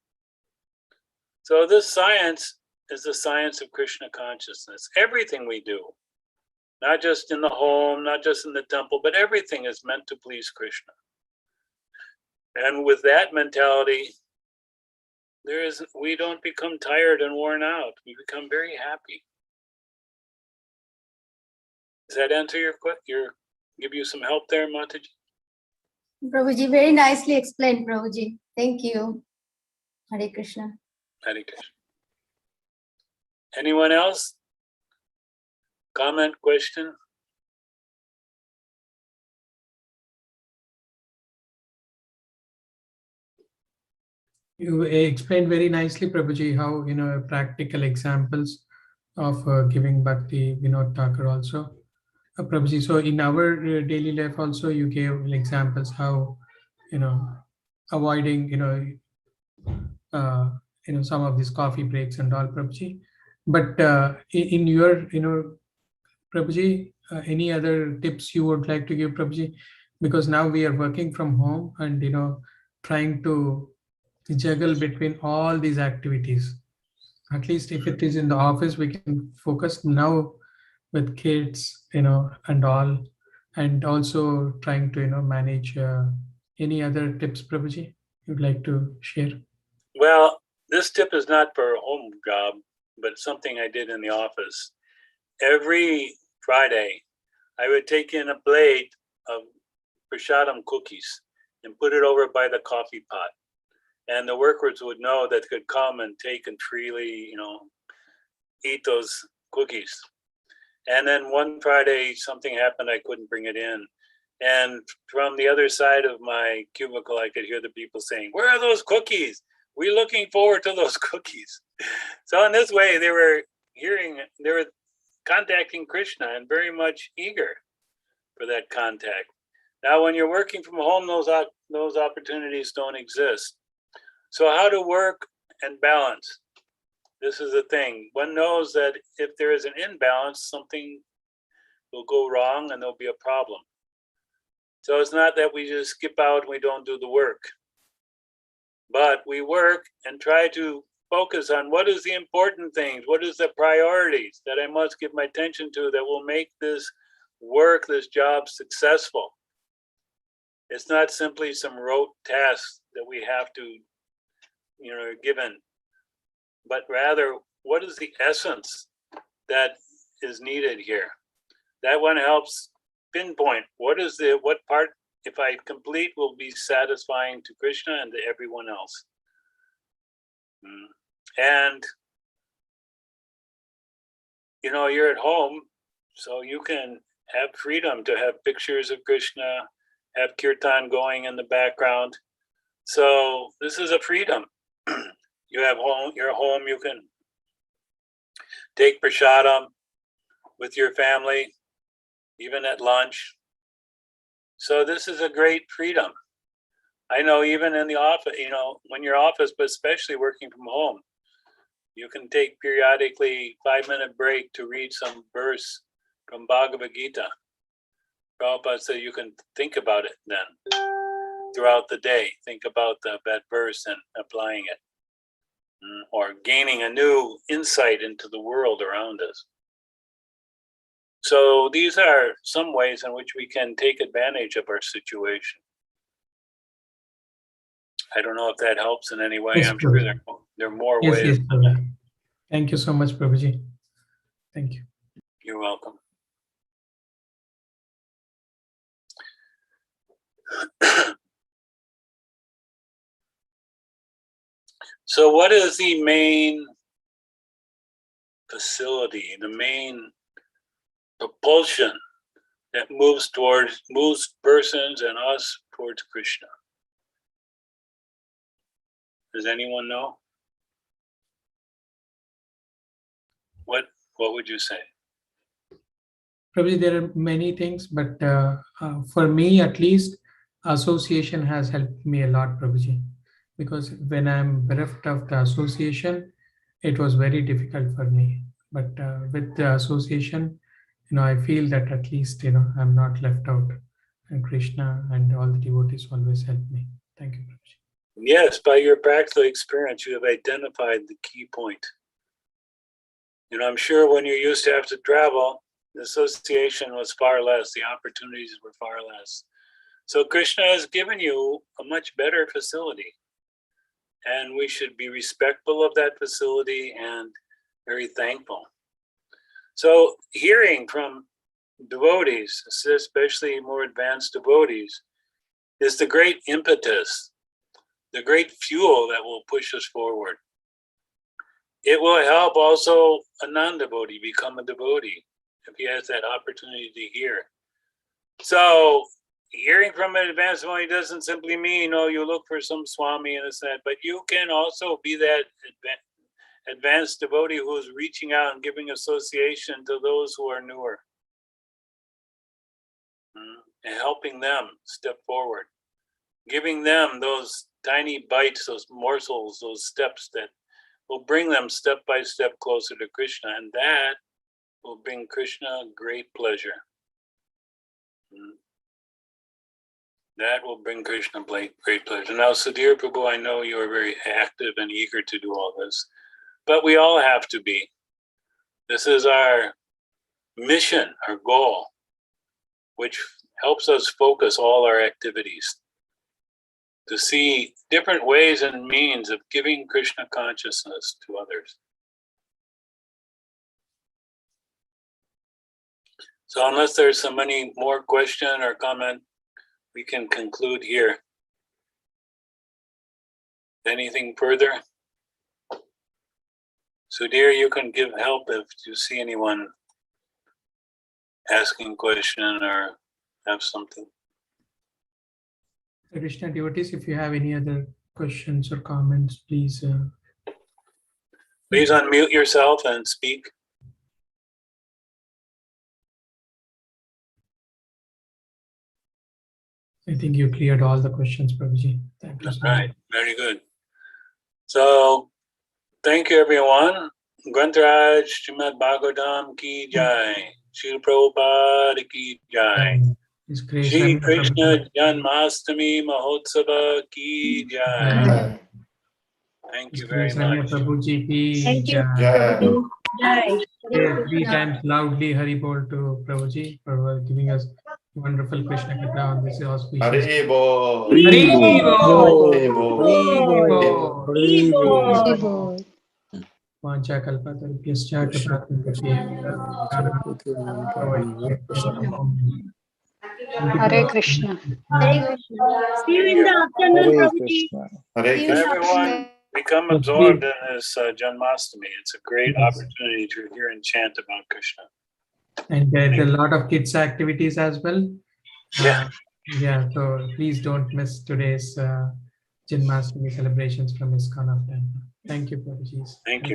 So this science is the science of Krishna consciousness. Everything we do, not just in the home, not just in the temple, but everything is meant to please Krishna. And with that mentality, we don't become tired and worn out. We become very happy. Does that answer your question? Give you some help there, Mataji? Prabhuji, very nicely explained, Prabhuji. Thank you. Hare Krishna. Hare Krishna. Anyone else? Comment, question? You explained very nicely, Prabhuji, how, practical examples of giving bhakti, Vinod Thakur also. Prabhuji, so in our daily life also, you gave examples how, avoiding, some of these coffee breaks and all, Prabhuji. But in your, Prabhuji, any other tips you would like to give, Prabhuji? Because now we are working from home and, trying to juggle between all these activities. At least if it is in the office, we can focus now with kids, and all, and also trying to, manage any other tips, Prabhuji, you'd like to share? Well, this tip is not for a home job, but something I did in the office. Every Friday, I would take in a blade of prasadam cookies and put it over by the coffee pot. And the workers would know that could come and take and freely, eat those cookies. And then one Friday, something happened, I couldn't bring it in. And from the other side of my cubicle, I could hear the people saying, "Where are those cookies? We're looking forward to those cookies." So in this way, they were contacting Krishna and very much eager for that contact. Now, when you're working from home, those opportunities don't exist. So how to work and balance? This is the thing. One knows that if there is an imbalance, something will go wrong and there'll be a problem. So it's not that we just skip out and we don't do the work, but we work and try to focus on what is the important things, what is the priorities that I must give my attention to that will make this work, this job successful. It's not simply some rote tasks that we have to, given, but rather what is the essence that is needed here. That one helps pinpoint what part, if I complete, will be satisfying to Krishna and to everyone else. And you're at home, so you can have freedom to have pictures of Krishna, have kirtan going in the background. So this is a freedom. You have your home, you can take prasadam with your family, even at lunch. So this is a great freedom. I know even in the office, when you're office, but especially working from home, you can take periodically 5-minute break to read some verse from Bhagavad-Gita. Prabhupada said you can think about it then throughout the day. Think about that verse and applying it, or gaining a new insight into the world around us. So these are some ways in which we can take advantage of our situation. I don't know if that helps in any way. Yes, I'm sure there are more Yes, ways. yes, Prabhuji. Thank you so much, Prabhuji. Thank you. You're welcome. So what is the main facility, the main propulsion that moves persons and us towards Krishna? Does anyone know? What would you say? Prabhuji, there are many things, but for me at least, association has helped me a lot, Prabhuji. Because when I'm bereft of the association, it was very difficult for me. But with the association, I feel that at least, I'm not left out. And Krishna and all the devotees always help me. Thank you, Prabhuji. Yes, by your practical experience, you have identified the key point. I'm sure when you used to have to travel, the association was far less, the opportunities were far less. So Krishna has given you a much better facility. And we should be respectful of that facility and very thankful. So hearing from devotees, especially more advanced devotees, is the great impetus, the great fuel that will push us forward. It will help also a non-devotee become a devotee if he has that opportunity to hear. So hearing from an advanced devotee doesn't simply mean, you look for some Swami and this and that, but you can also be that advanced devotee who is reaching out and giving association to those who are newer and helping them step forward, giving them those tiny bites, those morsels, those steps that will bring them step by step closer to Krishna, and that will bring Krishna great pleasure. That will bring Krishna great pleasure. Now, Sudhir Prabhu, I know you are very active and eager to do all this, but we all have to be. This is our mission, our goal, which helps us focus all our activities to see different ways and means of giving Krishna consciousness to others. So unless there's so many more question or comment, we can conclude here. Anything further? Sudhir, you can give help if you see anyone asking question or have something. Krishna devotees, if you have any other questions or comments, please. Please unmute yourself and speak. I think you cleared all the questions, Prabhuji. Thank you so much. Right, very good. So, thank you everyone. Grantaraj Śrīmad-Bhāgavatam ki jai. Śrī Prabhupada ki jai. Śrī Krishna Janmastami Mahotsava ki jai. Thank you very Ramiya much. Prabhuji ki Thank you. jai. Jai. Say 3 times loudly Hari Bol to Prabhuji for giving us wonderful Krishna Katha on this auspicious. Hare Bol. Hari Bol. Hare Bol. Hari Bol. Hare Bol. Vancha kalpatarubhyascha kripatarubhyascha Hare Krishna. Hare Krishna. See you in the afternoon, Hare Prabhuji. Krishna. Hare See you Krishna. Everyone become Yes, absorbed please. in this Janmashtami. It's a great Yes. opportunity to hear and chant about Krishna. And there's a lot of kids activities as well. Yeah. Yeah, so please don't miss today's Janmashtami celebrations from ISKCON of Antya. Thank you, Prabhuji. Thank you.